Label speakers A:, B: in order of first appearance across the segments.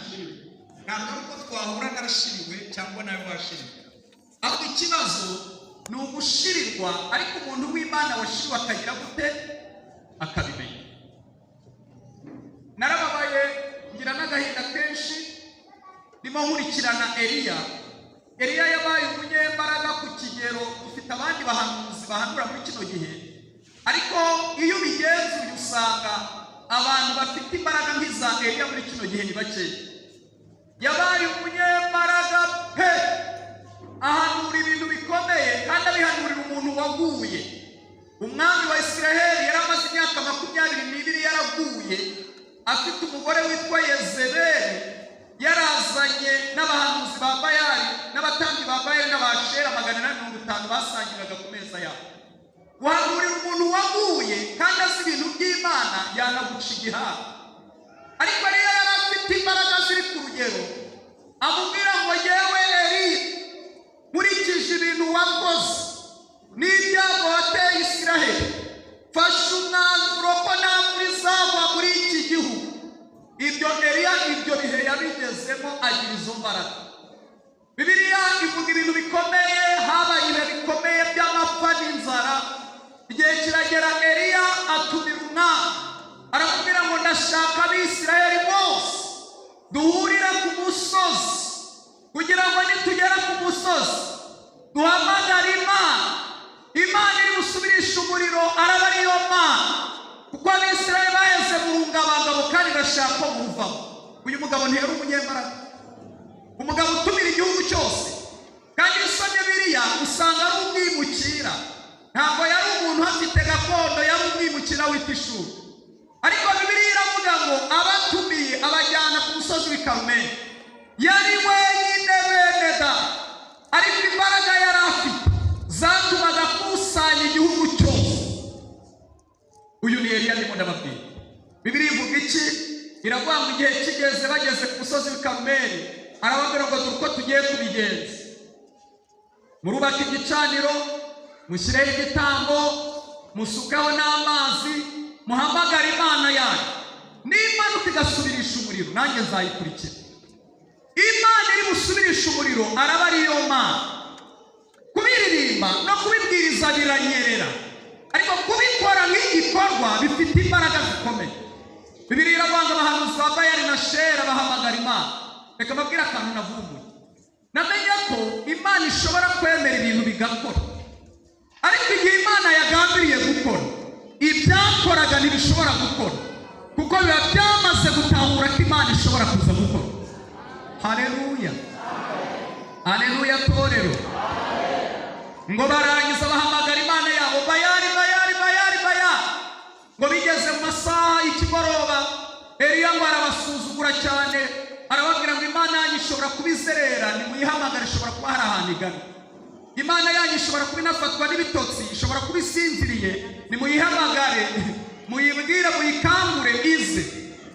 A: ashiriwe. Ntabwo ari uko twahura narashiriwe cyangwa nawe washiriwe, ahubwo ikibazo ni ugushirirwa, ariko umuntu w'Imana washiriwe akagira gute? Akabimenya. Narababaye ngira n'agahinda kenshi ndimo nkurikirana Eliya yabaye umunyembaraga ku kigero ufite abandi bahanuzi bahanura muri kino gihe, ariko iyo ubigenzuye usanga abantu bafite imbaraga nk'iza Eliya muri kino gihe ni bakeya. Yabaye umunyembaraga pe, ahanura ibintu bikomeye kandi abihanurira umuntu waguye. Umwami wa Isiraheli yari amaze imyaka 22 yaraguye, afite umugore witwa Yezebeli, yarazanye n'abahanuzi ba Bayali n'abatambi ba Bayali n'abashera 450 basangiraga ku meza yabo. Guhanurira umuntu waguye kandi azi ibintu by'Imana yanaguca igihaha, ariko Eliya yari afite imbaraga ziri ku rugero, amubwira ngo yewe Eliya, nkurikije ibintu wakoze n'ibyago wateye Isiraheli, fasha umwanzuro ko nta muri zagwa muri iki gihugu. Ibyo Eliya ibyo bihe yabigezemo agira izo mbaraga. Bibiliya ivuga ibintu bikomeye, habaye ibihe bikomeye by'amapfa n'inzara. Igihe kiragera Eliya atumira umwami, aramubwira ngo ndashaka Abisiraheli bose duhurira ku musozi, kugira ngo nitugera ku musozi duhamagare Imana iri busubirisha umuriro araba ariyo Mana, kuko Abisiraheli baheze mu rungabangabo kandi bashaka ko muvamo. Uyu mugabo ntiyari umunyembaraga, umugabo utumira igihugu cyose, kandi usomye Bibiliya usanga ari umwimukira. Ntabwo yari umuntu afite gakondo, yari umwimukira wita ishuri. Ariko Bibiliya iravuga ngo abatumiye abajyana ku musozi w'i Karumeli, yari wenyine bene da, ariko imbaraga yari afite zatumaga kusanya igihugu cyose. Uyu ni Eliya ndimo ndababwira. Bibiliya ivuga iki? Iravuga ngo igihe kigeze bageze ku musozi w'i Karumeli, arababwira ngo dore uko tugiye kubigenza: murubaka igicaniro, mushireho igitambo, musukaho n'amazi, muhamagare Imana yanyu. N'imanuka igasubirisha umuriro, nanjye nzayikurikira. Imana iri busubirisha umuriro araba ariyo Mana. Kubiririmba no kubibwiriza biranyerera, ariko kubikora nk'igikorwa bifite imbaraga zikomeye. Bibiliya iravuga abahanuzi ba Bayali na Shera bahamagara Imana. Reka mbabwire akantu navumbuye. Namenye ko Imana ishobora kwemera ibintu bigakora, ariko igihe Imana yagambiriye gukora, ibyakoraga ntibishobora gukora, kuko biba byamaze gutahura ko Imana ishobora kuza gukora. Haleluya, haleluya torero. Ngo barangiza bahamagara Imana yabo Bayali. Ngo bigeze mu masaha y'ikigoroba, Eliya ngo arabasuzugura cyane, arababwira ngo Imana yanyu ishobora kubizerera, nimuyihamagara, ishobora kuba hari ahantu igana. Imana yanyu ishobora kuba inafatwa n'ibitotsi, ishobora kuba isinziriye, nimuyihamagare, muyibwire, muyikangure ize.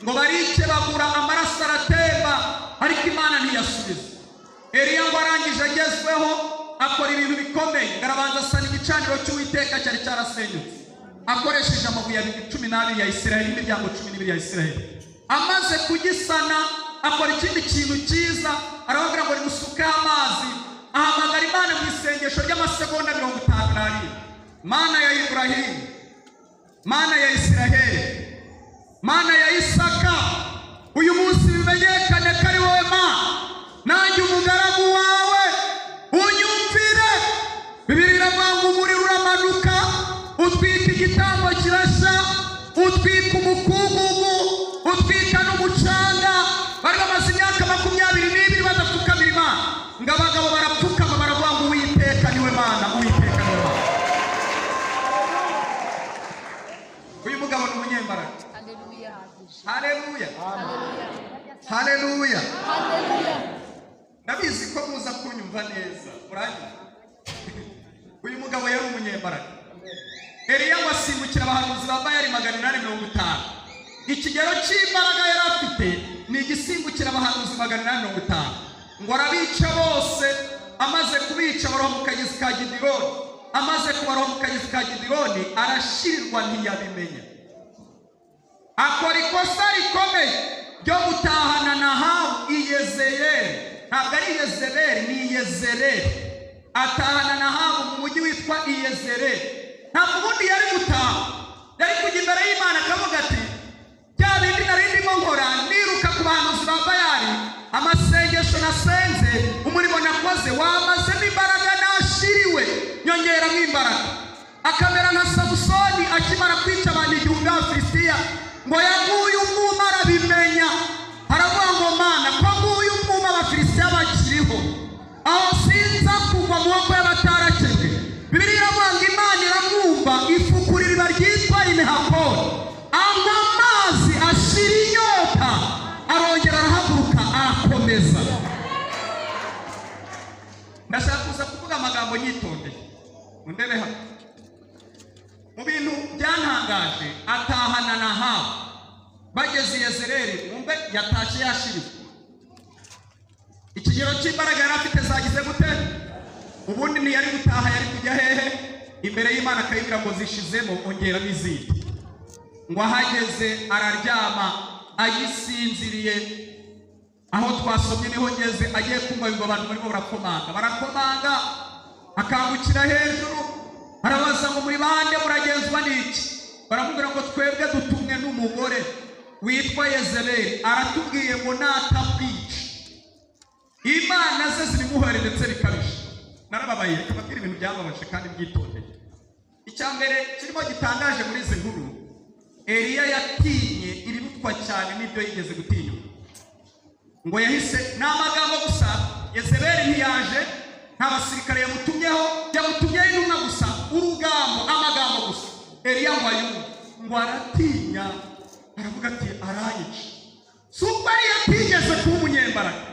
A: Ngo barike bagura, amaraso aratemba, ariko Imana ntiyasubiza. Eliya ngo arangije agezweho akora ibintu bikomeye. Arabanza asana igicaniro cy'Uwiteka cyari cyarasenyutse, akoresheje amabuye 12 ya Isiraheli, imiryango 12 ya Isiraheli. Amaze kugisana akora ikindi kintu cyiza, arababwira ngo nimusuke amazi, ahamagara Imana mu isengesho ry'amasegonda 57. Mana ya Ibrahimu, Mana ya Isiraheli, Mana ya Isaka, uyu munsi bimenyekane ko ari wowe Mana, nanjye umugaragu wawe unyumvire. Bibiliya iravuga ngo umuriro uramanuka, utwika igitambo kirashya, utwika umukungugu, utwika n'umucanga. Bari bamaze imyaka 22 badapfukamira Imana, ngo abagabo barapfukama baravuga ngo Uwiteka niwe Mana, Uwiteka niwe Mana. Uyu mugabo ni umunyembaraga. Haleluya, haleluya, haleluya. Ndabizi ko muza kunyumva neza, muranyumva. Uyu mugabo yari umunyembaraga. Eliya wasimbukira abahanuzi ba Bayali 850. Ikigero cy'imbaraga yari afite ni igisimbukira abahanuzi 850. Ngo arabica bose, amaze kubica baroha mu kagezi ka Gidironi. Amaze kubaroha mu kagezi ka Gidironi, arashirirwa ntiyabimenya. Akora ikosa rikomeye ryo gutahana Nahabu ntabwo ari Yezebeli, ni Yezereli. Atahana na Ahabu mu mujyi witwa Yezereli. Ntabwo ubundi yari gutaha, yari kujya imbere y'Imana akavuga ati bya bindi nari ndimo nkora niruka ku bahanuzi ba Bayali, amasengesho nasenze, umurimo nakoze wamazemo imbaraga, nashiriwe nyongeramo imbaraga. Akamera nka Samusoni akimara kwica abantu igihumbi b'Abafilisitiya, ngo yaguye umwuma arabimenya, aravuga ngo Mana ko nguye umwuma Abafilisitiya bakiriho, aho sinza kugwa mu maboko y'abatarakebwe. Bibiliya iravuga ngo Imana iramwumva ifukura iriba ryitwa Inehakori, anywa amazi ashira inyota, arongera arahaguruka arakomeza. Ndashaka kuza kuvuga amagambo nyitondeye, mundebe hano. Mu bintu byantangaje, atahana na Ahabu bageze Yezereli, mwumve yatashe yashiriwe. Ikigero cy'imbaraga yari afite zagize gute? Ubundi ntiyari gutaha, yari kujya hehe? Imbere y'Imana akayibwira ngo zishizemo ongeramo izindi. Ngo ahageze araryama ayisinziriye, aho twasomye niho ngeze, agiye kumva ngo abantu barimo barakomanga, akangukira hejuru, arabaza ngo muri bande muragenzwa n'iki? Baramubwira ngo twebwe dutumwe n'umugore witwa Yezebeli, aratubwiye ngo natakwica Imana ze zirimuhari ndetse bikabije. Narababaye, kababwira ibintu byambabaje kandi byitondeye. Icyambere kirimo gitangaje muri izi nkuru, Eliya yatinye ibirutwa cyane n'ibyo yigeze gutinya. Ngo yahise n'amagambo gusa, Yezebeli ntiyaje, nta basirikare yamutumyeho, yamutumyeho intumwa gusa, urugambo, amagambo gusa. Eliya ngo ayumve, ngo aratinya, aravuga ati arayica. Suko ari yatigeze kuba umunyembaraga,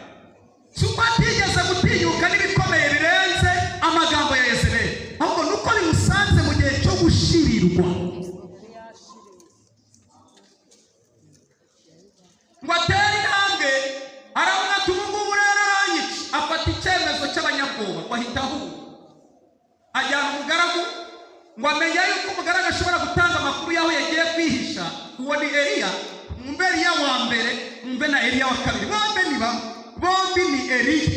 A: suko atigeze gutinyuka n'ibikomeye birenze amagambo ya Yezebeli, ahubwo nuko bimusanze mu gihe cyo gushirirwa. Ngo atera intambwe, aravuga ati ubu ngubu rero aranyica. Afata icyemezo cy'abanyabwoba, ngo ahita ahunga, ajyana umugaragu, ngo amenya yuko umugaragu ashobora gutanga amakuru y'aho yagiye kwihisha. Uwo ni Eliya, mwumve Eliya wa mbere, mwumve na Eliya wa kabiri, bombi ni Eliya,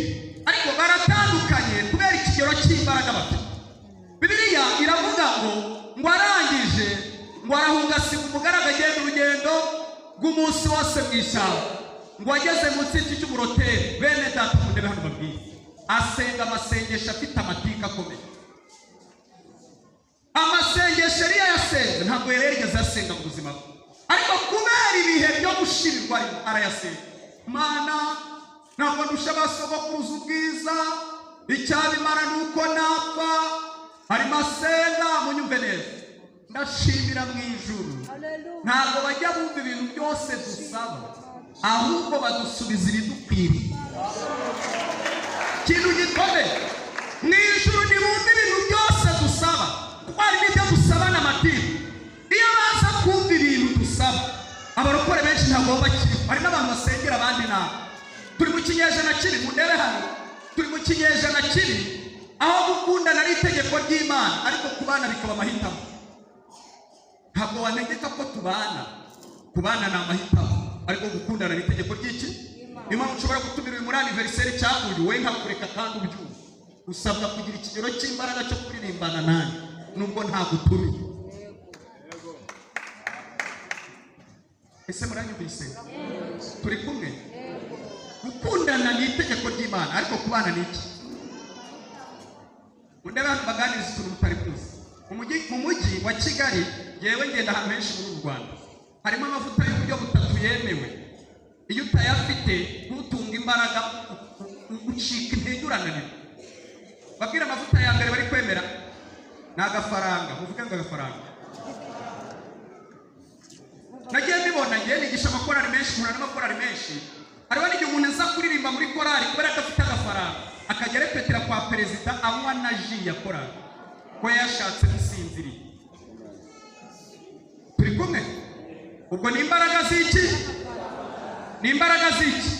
A: ariko baratandukanye kubera ikigero cy'imbaraga bafite. Bibiliya iravuga ngo arangije, ngo arahunga, asiga umugaragu agenda urugendo rw'umunsi wose mu ishyamba. Ngo ageze munsi y'igiti cy'umuroteri, bene data mundebe hano babwiye, asenga amasengesho afite amatika akomeye. Amasengesho Eliya yasenze ntabwo yari yarigeze asenga mu buzima bwe, ariko kubera ibihe byo gushirirwa arayasenga. Mana, ntabwo ndusha abasogokuruza ubwiza, icyabimara nuko napfa. Arimo asenga, munyumve neza, ndashimira mu ijuru. Ntabwo bajya bumva ibintu byose dusaba, ahubwo badusubiza ibidukwiriye. Ikintu gikomeye mu ijuru, ntibumva ibintu byose dusaba, kuko hari n'ibyo dusaba n'amatiku. Iyo baza kumva ibintu dusaba, abarokore benshi ntabwo bakiriho. Hari n'abantu basengera abandi nabi. Turi mu kinyejana kibi, mundebe hano, turi mu kinyejana kibi, aho gukundana ari itegeko ry'Imana, ariko kubana bikaba amahitamo. Ntabwo wanegeka ko kubana ni amahitamo, ariko gukundana ni itegeko ry'iki? Imana ushobora gutumira uyu muri anniversaire cyakuye, we nkakureka kandi ubyumva. Usabwa kugira ikigero cy'imbaraga cyo kuririmbana nanjye nubwo nta gutumira. Ese muranyumvise? Turi kumwe? Gukundana ni itegeko ry'Imana, ariko kubana ni iki? Undebe hano baganiriza utuntu mutari kuzi. Mu mujyi wa Kigali, yewe ngenda ahantu henshi muri Rwanda, harimo amavuta y'uburyo butatu yemewe. Iyo utayafite ntutunga imbaraga, ucika intege, urananirwa. Babwira amavuta ya mbere bari kwemera ni agafaranga. Muvuge ngo agafaranga. Nagiye mbibona, ngiye nigisha amakorari menshi, nkura n'amakorari menshi. Hariho n'igihe umuntu aza kuririmba muri korari kubera ko afite agafaranga, akajya repetera kwa perezida anywa na ji ya korari ko yashatse gusinziriye. Turi kumwe? Ubwo ni imbaraga z'iki? Ni imbaraga z'iki?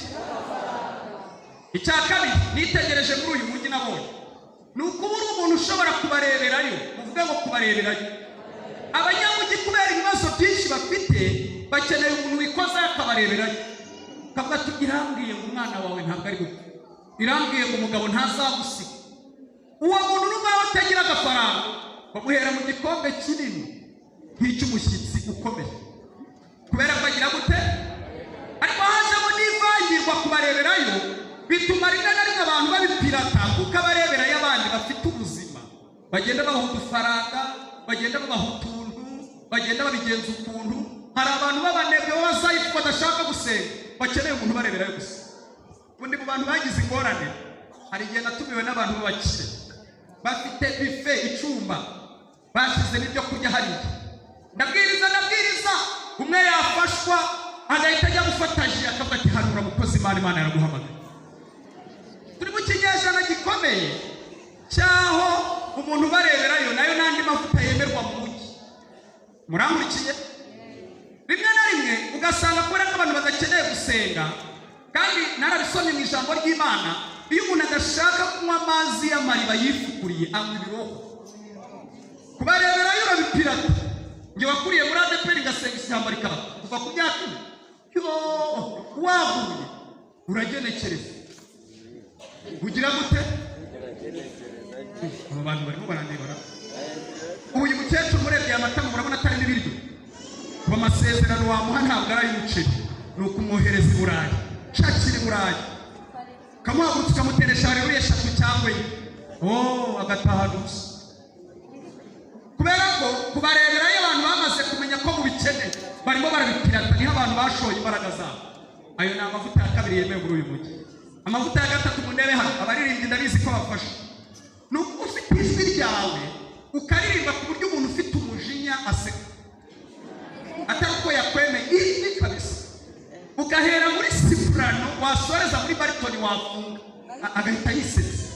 A: Icya kabiri nitegereje muri uyu mujyi nabonye, ni ukubura umuntu ushobora kubareberayo. Muvuge ngo kubareberayo. Abanyamujyi kubera ibibazo byinshi bafite, bakeneye umuntu wikoza akabareberayo, kavuga ati irambwiye ngo umwana wawe ntabwo ari gupfa. irambwiye ngo umugabo ntazagusiga. Uwo muntu n'umwe watagira agafaranga bamuhera mu gikombe kinini nk'icy'umushyitsi ukomeye, kubera ko agira gute. Ariko hajemo n'ivangirwa kubareberayo, bituma rimwe na rimwe abantu babipirata, kuko abareberayo abandi bafite ubuzima bagenda babaha udufaranga, bagenda babaha utuntu, bagenda babigenza ukuntu. Hari abantu b'abanebwe b'abazayifu badashaka gusenga, bakeneye umuntu bareberayo gusa. Ubundi mu bantu bagize ingorane, hari igihe natumiwe n'abantu b'abakire bafite bife icumba, bashyize n'ibyo kurya hariya. Ndabwiriza umwe yafashwa agahita ajya gufata ji akavuga ati hanura mukozi Imana yaraguhamagaye. Turi mu kinyejana gikomeye cyaho umuntu bareberayo nayo n'andi mavuta yemerwa mu mujyi. Murangurikiye? Rimwe na rimwe ugasanga kubera ko abantu badakeneye gusenga, kandi narabisomye mu ijambo ry'Imana, iyo umuntu adashaka kunywa amazi y'amariba yifukuriye anywa ibiroho. Kubareberayo urabipirata. Nge wakuriye muri ADPR ngasenga ishyamba rikaba kuva ku myaka waguye uragenekereza ugira gute. Abo bantu barimo barandebara. Uyu mukecuru murebye amatama murabona atari n'ibiryo. Kuba amasezerano wamuha ntabwo ari ay'umuceri, ni ukumwohereza i Burayi, shakira i Burayi, kamuhagurutsa ukamuteresha haleluya 3 cyangwa agataha gusa. Kubera ko kubareberayo abantu bamaze kumenya ko mu bikene barimo barabipirata, niho abantu bashoye imbaraga zabo. Ayo ni amavuta ya kabiri yemewe muri uyu mujyi. Amavuta ya gatatu mu ndebe hano, abaririmbyi ndabizi ko bafasha. Ni uko ufite ijwi ryawe ukaririmba ku buryo umuntu ufite umujinya aseka, atari uko yakwemeye ijwi kabisa. Ugahera muri soprano wasoreza muri baritoni wafunga agahita yisetsa.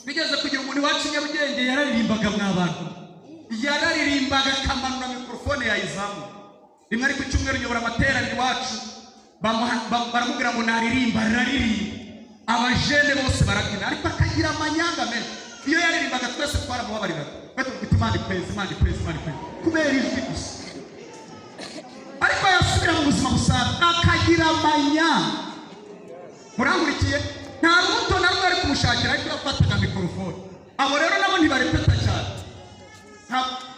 A: Bigeze kugira umuntu wacu Nyarugenge yararirimbaga mw'abantu, yararirimbaga akamanura mikrofone yayizamu. Rimwe ari ku cyumweru nyobora amateraniro iwacu, baramubwira ngo naririmba, araririmba, abajene bose barabyina, ariko akagira amanyanga menshi. Iyo yaririmbaga twese twaramubabariraga, batubwita Imana ikwezi kubera ijwi gusa. Ariko yasubira mu buzima busanzwe akagira amanyanga. Murangurikiye? Nta rubuto na rumwe ari kumushakira, ariko yafataga mikrofone. Abo rero nabo ntibarepeta cyane.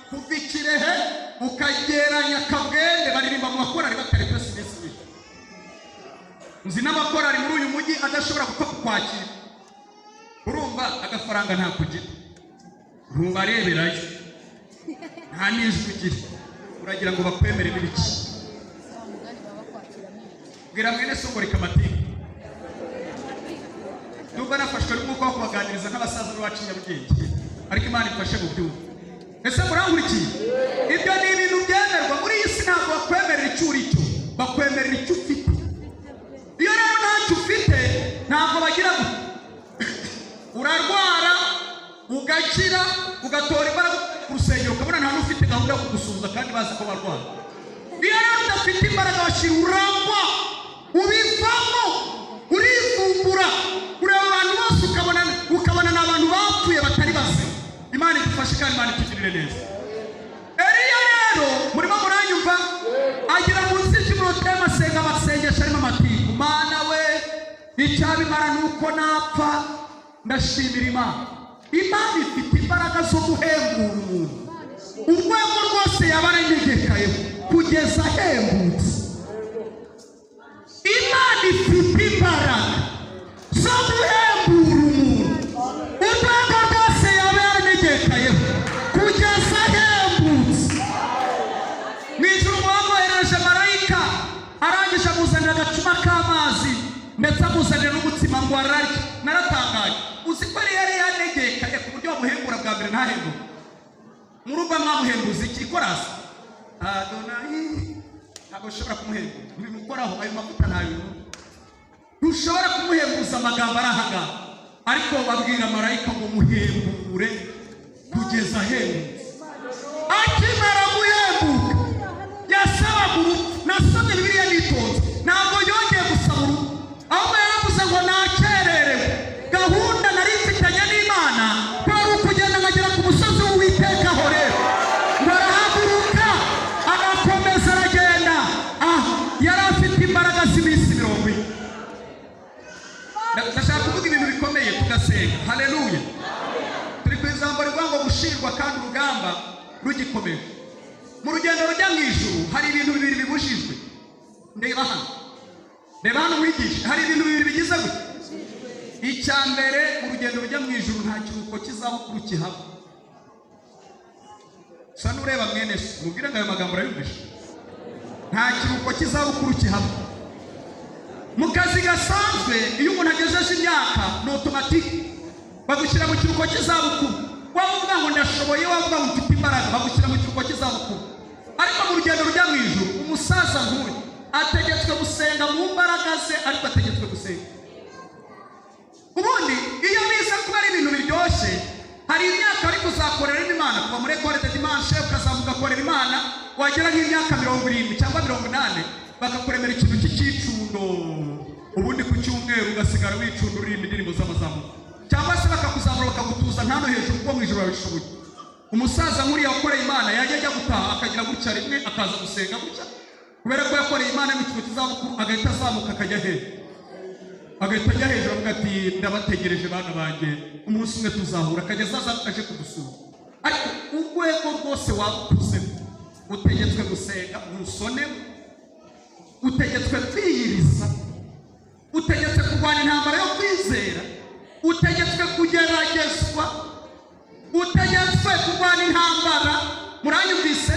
A: Kuva Kirehe ukageranya Kabwende baririmba mu makorari batarepesa ibisi. Nzi n'amakorari muri uyu mujyi adashobora gupfa kukwakira. Urumva agafaranga nta kugira, ntubareberayo, nta n'ijwi ugira, uragira ngo bakwemere n'ibiki. Bwira mwene Songore Kamatiku, nubwo nafashwe n'umwuka wo kubaganiriza nk'abasaza b'abacu Nyarugenge, ariko Imana ifashe mu byuma. Ese murangurikiye? Ibyo ni ibintu byemerwa muri iyi si. Ntabwo bakwemerera icyo uri cyo, bakwemerera icyo ufite. Iyo rero ntacyo ufite ntabwo bagira ngo urarwara ugakira ugatora imbaraga ku rusengero ukabona nta n'ufite gahunda yo kugusuhuza kandi bazi ko barwara. Iyo rero udafite imbaraga washyira urangwa ubivamo, urivumbura, ureba abantu bose ukabona n'abantu bapfuye batari bazima. Imana idufashe kandi Imana itugirire neza. Eliya rero murimo muranyumva, agira munsi y'umunota y'amasenga amasengesho arimo amatiku. Mana we, icyabimara nuko napfa. Ndashimira Imana. Imana ifite imbaraga zo guhembura umuntu urwego rwose yaba aranegekayeho kugeza ahembutse. Imana ifite imbaraga zo guhembura umuntu urwego rwose yaba yaranegekayeho kugeza ahembutse. Mu ijuru mwabohereje marayika, arangije amuzanira agacuma k'amazi ndetse amuzanira n'umutsima ngo ararye. Naratangaye. Uzi ko yari yanegekaye ku buryo bamuhembura bwa mbere ntahembuke. Muruba mwamuhembuza iki? Korasi Adonai ntabwo ushobora kumuhembura, ntibimukoraho ayo mavuta ntayo. Ntushobora kumuhembuza amagambo arahaga, ariko babwira marayika ngo muhembure kugeza ahembutse. Akimara guhembuka yasabaga urupfu. Nasomye Bibiliya nitonze, ntabwo yongeye gusaba urupfu, ahubwo yaravuze ngo nakererewe. Gahunda nari mfitanye n'Imana kwari ukugenda nkagera ku musozi w'Uwiteka aho rero barahaguruka agakomeza aragenda. Yari afite imbaraga z'iminsi 40. ndashaka kuvuga ibintu bikomeye tugasenga. Haleluya. Turi ku ijambo rivuga ngo gushirwa kandi urugamba rugikomeje. Mu rugendo rujya mu ijuru hari ibintu bibiri bibujijwe. Ndeba hano wigisha, hari ibintu bibiri bigize gute. Icya mbere, mu rugendo rujya mu ijuru nta kiruhuko kizabukuru kihaba. Sa nureba mwene se mubwire ngo ayo magambo urayumvisha. Nta kiruhuko kizabukuru kihaba. Mu kazi gasanzwe iyo umuntu agejeje imyaka ni automatique bagushyira mu kiruhuko kizabukuru. Wavuga ngo ndashoboye, wavuga ngo mfite imbaraga, bagushyira mu kiruhuko kizabukuru. Ariko mu rugendo rujya mu ijuru umusaza nk'uyu ategetswe gusenga mu mbaraga ze, ariko ategetswe gusenga. Ubundi iyo biza kuba ari ibintu biryoshye, hari imyaka ariko uzakorera Imana kuva muri école de dimanche ukazamuka korera Imana, wagera nk'imyaka 70 cyangwa 80 bakakuremera ikintu cy'icundo. Ubundi ku cyumweru ugasigara wicunda uri indirimbo z'amazamuko, cyangwa se bakakuzamura bakagutuza ntano hejuru kuko mu ijuru babishoboye. Umusaza nk'uriya wakoreye Imana yajya ajya gutaha akagira gutya rimwe akaza gusenga gutya, kubera ko yakoreye Imana mu kigo cy'izabukuru agahita azamuka akajya hejuru, agahita ajya hejuru avuga ati ndabategereje bana banjye umunsi umwe tuzahura, akajya azaza aje kudusura. Ariko urwego rwose wabukuze utegetswe gusenga, ntusone, utegetswe kwiyiriza, utegetswe kurwanya intambara yo kwizera, utegetswe kugeragezwa, utegetswe kurwanya intambara. Muranyumvise?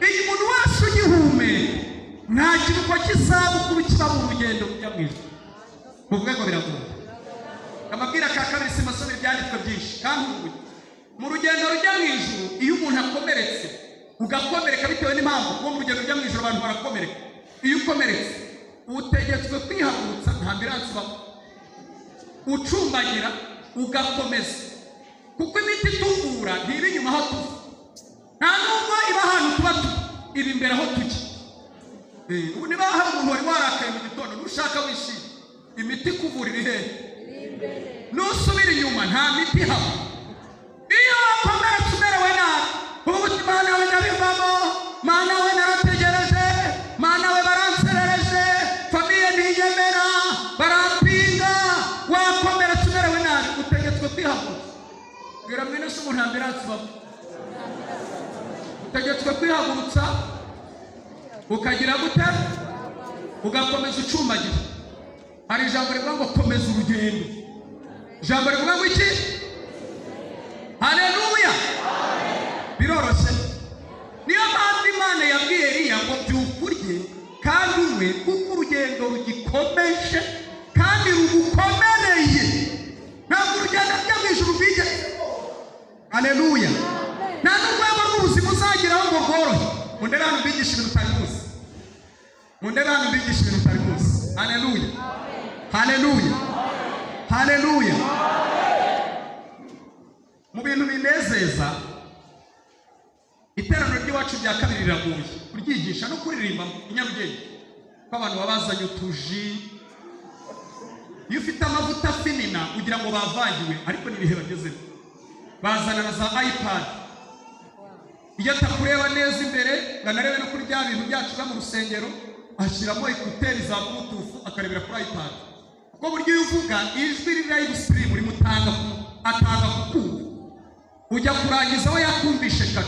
A: Iyo umuntu wese ugihumeka nta kiruhuko kizabukuru kiba mu rugendo rujya mu ijuru. Muvuge ngo biragoye. Amabwira ka kabiri simasome ibyanditswe byinshi kandi ubuye mu rugendo rujya mu ijuru. Iyo umuntu akomeretse ugakomereka bitewe n'impamvu, kuko mu rugendo rujya mu ijuru abantu barakomereka. Iyo ukomeretse utegetswe kwihagurutsa, nta ambulance ibaho, ucumbagira ugakomeza, kuko imiti ituvura ntiba inyuma aho tuva, nta nubwo iba ahantu tuba iba imbere aho tujya. Ubu niba hari umuntu wari warakaye mu gitondo nushaka wishimye, imiti ikuvura iri hehe? Nusubira inyuma nta miti ihaba. Iyo wakomeretse umerewe nabi, ubuti Mana we ndabivamo, Mana we narategereje, Mana we baranserereje, famiye ntiyemera, barampinga, wakomeretse umerewe nabi, utegetswe kwihagurutsa. Bwira mwene se umuntu ambulance ibaho. Utegetswe kwihagurutsa ukagira gute, ugakomeza ucumbagira. Hari ijambo rivuga ngo komeza urugendo. Ijambo rivuga ngo iki? Haleluya. Biroroshye. Niyo mpamvu Imana yabwiye Eliya ngo byukurye kandi unywe, kuko urugendo rugikomeje kandi rugukomereye. Ntabwo urugendo rujya mu ijuru rwigeze. Haleluya. Nta n'urwego rw'ubuzima uzageraho ngo rworohe. Mundebe hano mbigisha ibintu utari muzi. Mundebe hano mbigisha ibintu utari muzi. Haleluya. Haleluya. Haleluya. Mu bintu binezeza, iteraniro ry'iwacu rya kabiri riragoye kuryigisha no kuririmba i Nyarugenge, ko abantu babazanye utuji. Iyo ufite amavuta finina ugira ngo bavangiwe, ariko ni ibihe bagezeho. Bazana na za iPad. Iyo atakureba neza imbere ngo anarebe no kuri bya bintu byacu mu rusengero, ashyiramo ekuteri za Bluetooth akarebera kuri iPad. Kuko buryo uvuga ijwi riri live stream uri mutanga atanga kukumva, ujya kurangiza we yakumvishe kare.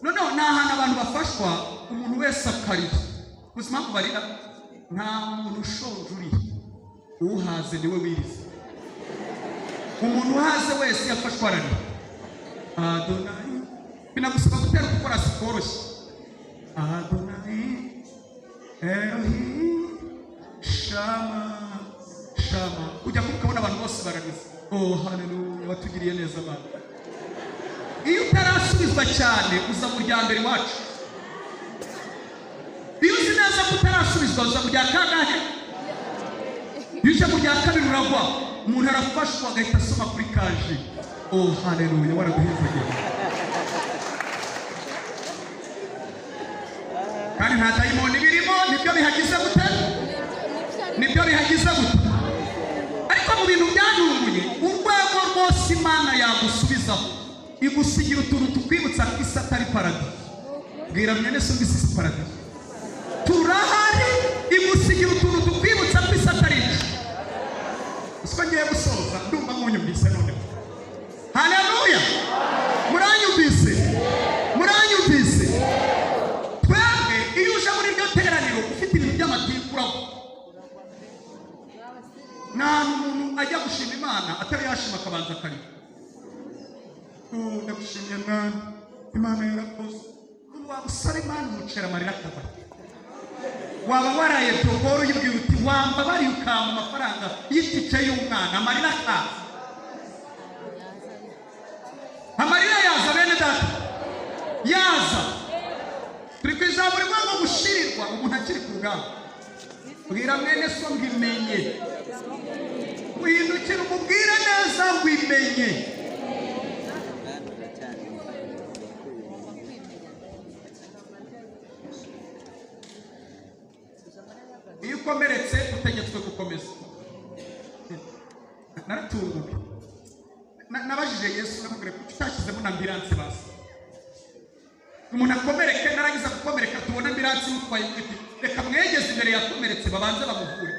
A: Noneho nta hantu abantu bafashwa, umuntu wese akarira. Ubuzima kubarira nta muntu ushonje uri, uhaze niwe wirize. Umuntu uhaze wese yafashwa ararira. Adonai binagusaba gutera gukora siporo. Adonai Elohim Shama Shama, ujya kubona abantu bose bararize. Oh haleluya, watugiriye neza Mana. Iyo utarasubizwa cyane uza mu rya mbere wacu. Iyo uzi neza ko utarasubizwa uza mu rya kangahe? Iyo uje mu rya kabiri uragwa, umuntu arafashwa agahita asoma kuri kaje. Oh haleluya, waraguhimbagiye. Kandi nta dayimoni birimo, nibyo bihagize gute? Nibyo bihagize gute? Ariko mu bintu byanunguye, urwego rwose Imana yagusubizaho, igusigira utuntu tukwibutsa ko isi atari paradis. Bwira mwene se isi si paradis. Turahari, igusigira utuntu tukwibutsa ko isi atari. nta muntu ajya gushima Imana atari yashima akabanza akarira. Ndagushimiye Mwana, Imana yarakoze. Waba usaba Imana umucera amarira akava. Waba waraye dogoro yibwira uti wamba bari ukamba amafaranga y'itike y'umwana amarira akava. Amarira yaza bene data, yaza. Turi ku ijambo rimwe ngo gushirirwa umuntu akiri ku rugamba. Bwira mwene so ngo imenye, uhindukira umubwire neza ngo imenye. Iyo ukomeretse utegetswe gukomeza. Naratunguwe, nabajije Yesu namubwira ko utashyizemo na ambulance basi. Umuntu akomereke, narangiza gukomereka tubona ambulance imutwaye iti reka mwegeze imbere yakomeretse babanze bamuvure.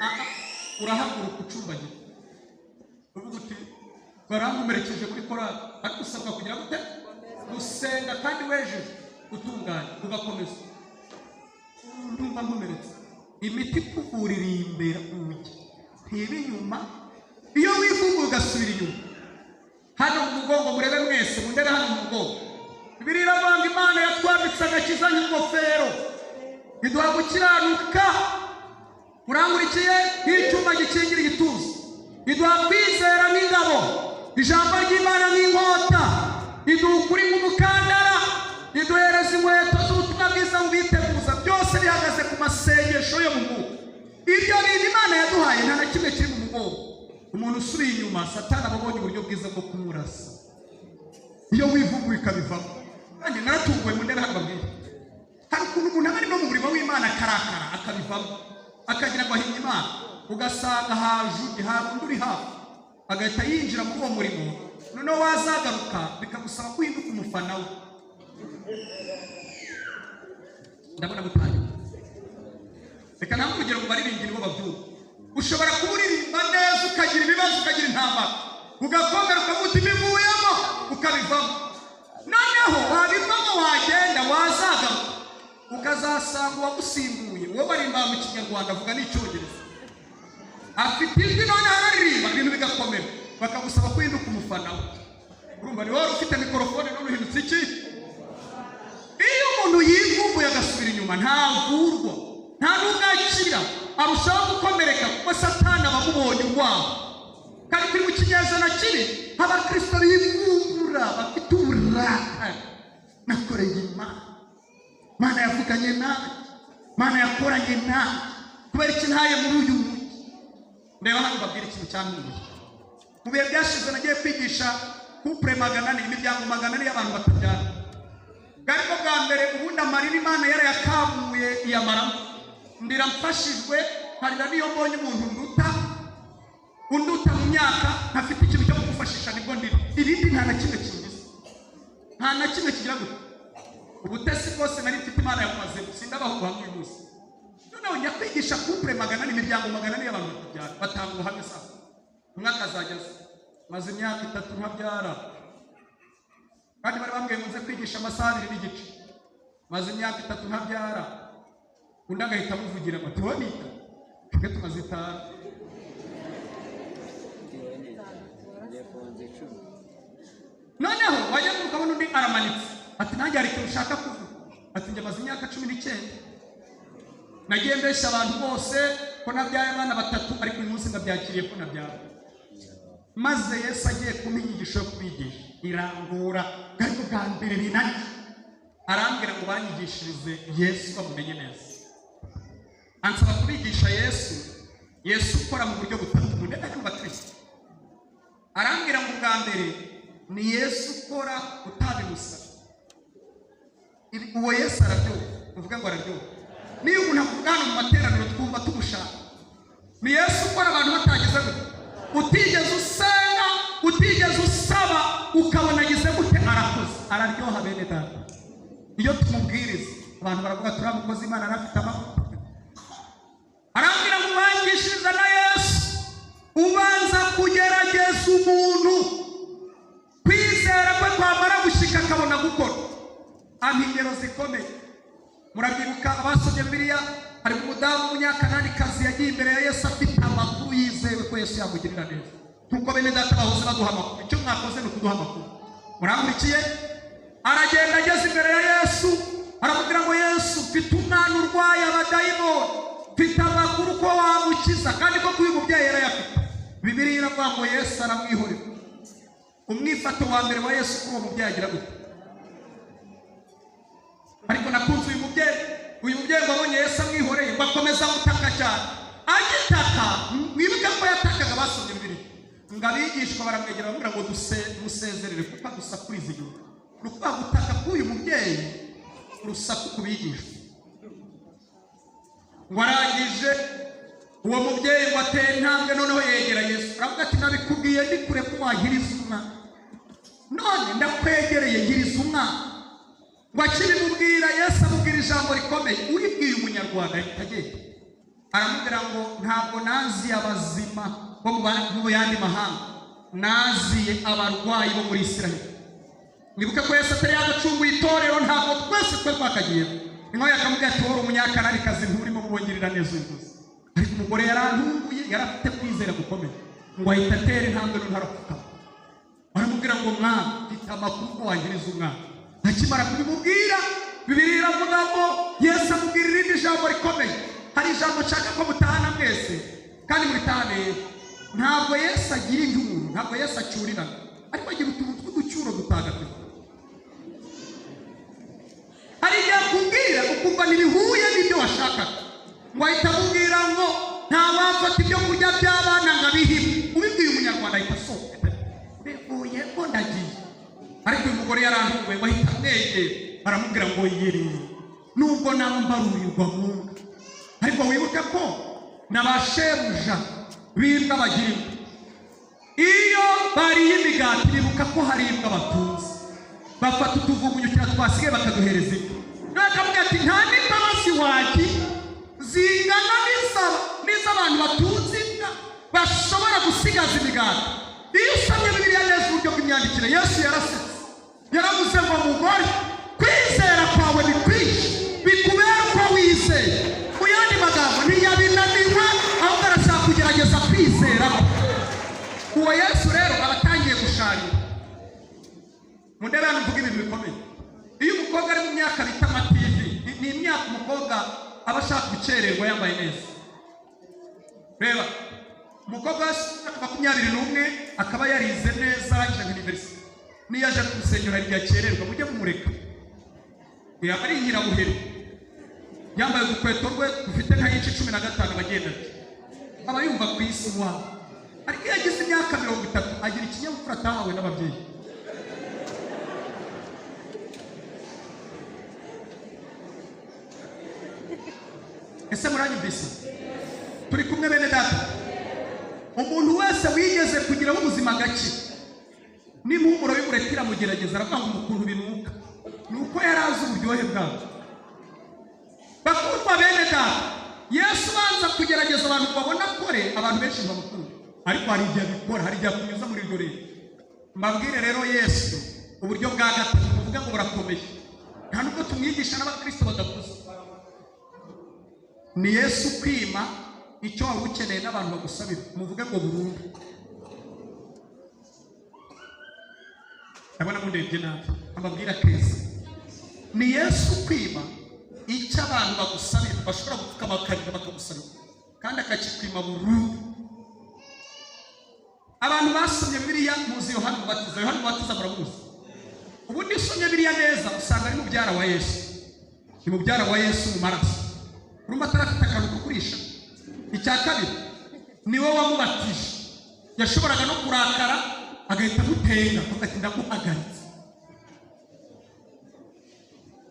A: Urahaguruka ucumbagira uvuga uti barankomerekeje kuri korali, ariko usabwa kugira gute? Gusenga kandi wejeje utunganye ugakomeza. Ndumva nkomeretse, imiti ikuvurira imbere ujya ntiba inyuma. Iyo wivuga ugasubira inyuma, hano mu mugongo murebe mwese mundebe hano mu mugongo. Bibiliya iravuga Imana yatwambitse agakiza nk'ingofero iduha gukiranuka urangurikiye nk'icyuma gikingira igituza, iduha kwizera nk'ingabo, ijambo ry'Imana nk'inkota, iduha ukuri nk'umukandara, iduhereza inkweto z'ubutumwa bwiza bwiteguza. Byose bihagaze ku masengesho yo mu mwuka. Ibyo bintu Imana yaduhaye nta na kimwe kiri mu mugongo. Umuntu usubiye inyuma Satani aba abonye uburyo bwiza bwo kumurasa. Iyo wivuguye ikabivamo. Kandi naratunguwe mu ndebe hano babwira, hari ukuntu umuntu aba ari no mu murimo w'Imana akarakara akabivamo akagira ngo ahinnye Imana, ugasanga hajude hari undi uri hafi agahita yinjira muri uwo murimo, noneho wazagaruka bikagusaba guhinduka umufana we. Ndabona gutangira, reka ntabwo urugero ngo baririmbire bo babyumva. Ushobora kuba uririmba neza ukagira ibibazo ukagira intambara, ugakomera ukavuga ibivuyemo ukabivamo. Noneho wabivamo wagenda wazagaruka ukazasanga uwagusimbuye wowe barimba mu Kinyarwanda avuga n'Icyongereza, afite ijwi none araririmba ibintu bigakomera, bakagusaba guhinduka umufana we. Urumva ni wowe ufite mikorofone none uhindutse iki? Iyo umuntu yivumbuye agasubira inyuma ntavurwa, nta n'ugakira, arushaho gukomereka kuko Satani aba amubonye urwaho. Kandi turi mu kinyejana kibi, abakristo bivumbura bafite uburakari. Nakoreye Imana, Imana yavuganye nawe, Imana yakoranye nawe, kubera iki ntaye muri uyu mujyi? Ndeba hano babwira ikintu cyantunguye. Mu bihe byashize nagiye kwigisha couple 400, imiryango 400 y'abantu batabyara. Bwari bwo bwa mbere ubundi amarira Imana yarayakamuye iyamaramo. Ndira mfashijwe, harira niyo mbonye umuntu unduta mu myaka ntafite ikintu cyo kugufashisha nibwo ndira. Ibindi nta na kimwe kingize, nta na kimwe kigira gute. Ubutesi bwose nari mfite Imana yakoze sindabaho guhamya uyu munsi. Noneho njya kwigisha couple 400, imiryango 400 y'abantu batabyara, batanga ubuhamya sasa. Umwaka azageze maze imyaka 3 ntabyara, kandi bari bambwiye ngo nze kwigisha amasaha 2 n'igice, maze imyaka 3 ntabyara. Undi agahita amuvugira ngo tubonita twe tumazitara. Noneho wajya ukabona undi aramanitse ati nanjye hari ikintu ushaka kuvuga, ati njye maze imyaka 19 nagiye mbesha abantu bose ko nabyaye abana 3, ariko uyu munsi ndabyakiriye ko nabyara. Maze Yesu agiye kuminyigisha yo kubigisha irangura, kandi bwa mbere binani arambwira ngo banyigishirize Yesu bamumenye neza. Ansaba kubigisha Yesu ukora mu buryo butatu mu ndetse n'abakristo. Arambwira ngo bwa mbere ni Yesu ukora utabimusaba. Uwo Yesu araryoha, uvuga ngo araryoha. Niyo umuntu akugana mu materaniro twumva tumushaka. Ni Yesu ukora abantu batageze gute, utigeze usenga, utigeze usaba, ukabona agize gute arakoze. Araryoha bene data. Iyo tumubwiriza abantu baravuga turamukoze Imana arafite amavuta. Arambwira ngo bangishiriza na Yesu ubanza kugerageza umuntu, kwizera kwe kwamara gushika akabona gukora. Amingero zikomeye murabyibuka abasomye Bibiliya, hari umudamu w'Umunyakananikazi yagiye imbere ya Yesu afite amakuru yizewe ko Yesu yamugirira neza. Kuko bene data bahoze baduha amakuru, icyo mwakoze ni ukuduha amakuru. Murangurikiye? Aragenda ageze imbere ya Yesu, aramubwira ngo Yesu, mfite umwana urwaye abadayimoni, mfite amakuru ko wamukiza, kandi ko uyu mubyeyi yarayafite. Bibiliya iravuga ngo Yesu aramwihorera. Umwifato wa mbere wa Yesu kuri uwo mubyeyi agira gute? Ariko nakunze uyu mubyeyi ngo abonye Yesu amwihoreye, bakomeza gutaka cyane. Agitaka, mwibuke ko yatakaga basomye Bibiliya. Ngo abigishwa baramwegera bamubwira ngo dusezerere kuko dusakuriza igihugu. Rukuba gutaka k'uyu mubyeyi urusaku kubigishwa. Ngo arangije uwo mubyeyi ngo atera intambwe, noneho yegera Yesu. Aravuga ati nabikubwiye ndi kure ko wagiriza umwana, none ndakwegereye ngiriza umwana. Ngo akibimubwira Yesu amubwira ijambo rikomeye, uribwiye umunyarwanda ahita agenda. Aramubwira ngo ntabwo naziye abazima bo mu yandi mahanga, naziye abarwayi bo muri Isiraheli. Mwibuke ko Yesu atari yagacunguye itorero, ntabwo twese twe twakagiyeho. Inkoya akamubwira ati wowe umunyakanarikazi nturimo mubongerera neza uyu munsi. Ariko umugore yarantunguye, yarafite kwizera gukomeye, ngo ahita atera intambwe none arapfukama. Baramubwira ngo mwana, mfite amakuru ko wangiriza umwana. Akimara kubimubwira, Bibiliya iravuga ngo Yesu amubwira irindi jambo rikomeye. Hari ijambo nshaka ko mutahana mwese, kandi muritahane. Ntabwo Yesu agira injuru, ntabwo Yesu acyurirana, ariko agira utuntu tw'uducyuro dutagatifu. Hari igihe akubwira ukumva ntibihuye n'ibyo washakaga, ngo ahita amubwira ngo nta wafata ibyo kurya by'abana ngo abihime. Ubibwiye umunyarwanda ahita asohoka, bivuye ko ndagiye. Ariko uyu mugore yarantunguye, ngo ahita amwegera, aramubwira ngo yirinde, nubwo naba mbarurirwa mu nda, ariko wibuke ko n'abashebuja b'imbwa bagira imbwa. Iyo bariye imigati bibuka ko hari imbwa batunze, bafata utuvugunyukira twasigaye bakaduhereza imbwa. Nawe akamubwira ati nta n'imbabazi wagira zingana n'iz'abantu batunze imbwa bashobora gusigaza imigati. Iyo usomye Bibiliya neza uburyo bw'imyandikire, Yesu yarasetse, yaravuze ngo mugore, kwizera kwawe bikwishe, bikubera uko wizeye. Mu yandi magambo ntiyabinaniwe, ahubwo arashaka kugerageza kwizera. Uwo Yesu rero abatangiye gusharira. Mundebe hano mvuga ibintu bikomeye. Iyo umukobwa ari mu myaka bita amativi, ni imyaka umukobwa aba ashaka gucererwa yambaye neza. Reba, umukobwa w'imyaka 21 akaba yarize neza, arangije university, niyo aje ku rusengero hari igihe akererwa, mujye mumureka. Yaba ari nyirabuheri, yambaye udukweto rwe dufite nka inci 15 bagenda, aba yumva ku isi wabo. Ariko iyo agize imyaka 30 agira ikinyabupfura atahawe n'ababyeyi. Ese muranyumvise? Turi kumwe bene data? Umuntu wese wigeze kugiraho ubuzima gake, n'impumuro y'umuretira mugerageza, aravuga ngo ukuntu binuka, nuko yarazi uburyohe bwabo. Bakundwa bene data, Yesu banza kugerageza abantu babona kore, abantu benshi bamukunda, ariko hari igihe abikora, hari igihe akunyuza muri iryo rero. Mbabwire rero Yesu uburyo bwa gatatu kuvuga ngo burakomeye, nta nubwo tumwigisha n'abakristo badakuze. Ni Yesu kwima icyo waba ukeneye n'abantu bagusabira, muvuge ngo burundu. Abona mundebye nabi, ambabwira keza. Ni Yesu kwima icyo abantu bagusabira, bashobora gupfukama bakarira bakagusabira, kandi akakikwima burundu. Abantu basomye Bibiliya muzi Yohana Umubatiza muramuzi. Ubundi usomye Bibiliya neza usanga ari mubyara wa Yesu, ni mubyara wa Yesu mu maraso. Urumva atarafite akantu ko kurisha. Icya kabiri, ni wowe wamubatije, yashoboraga no kurakara agahita amutenga ati ndaguhagaritse.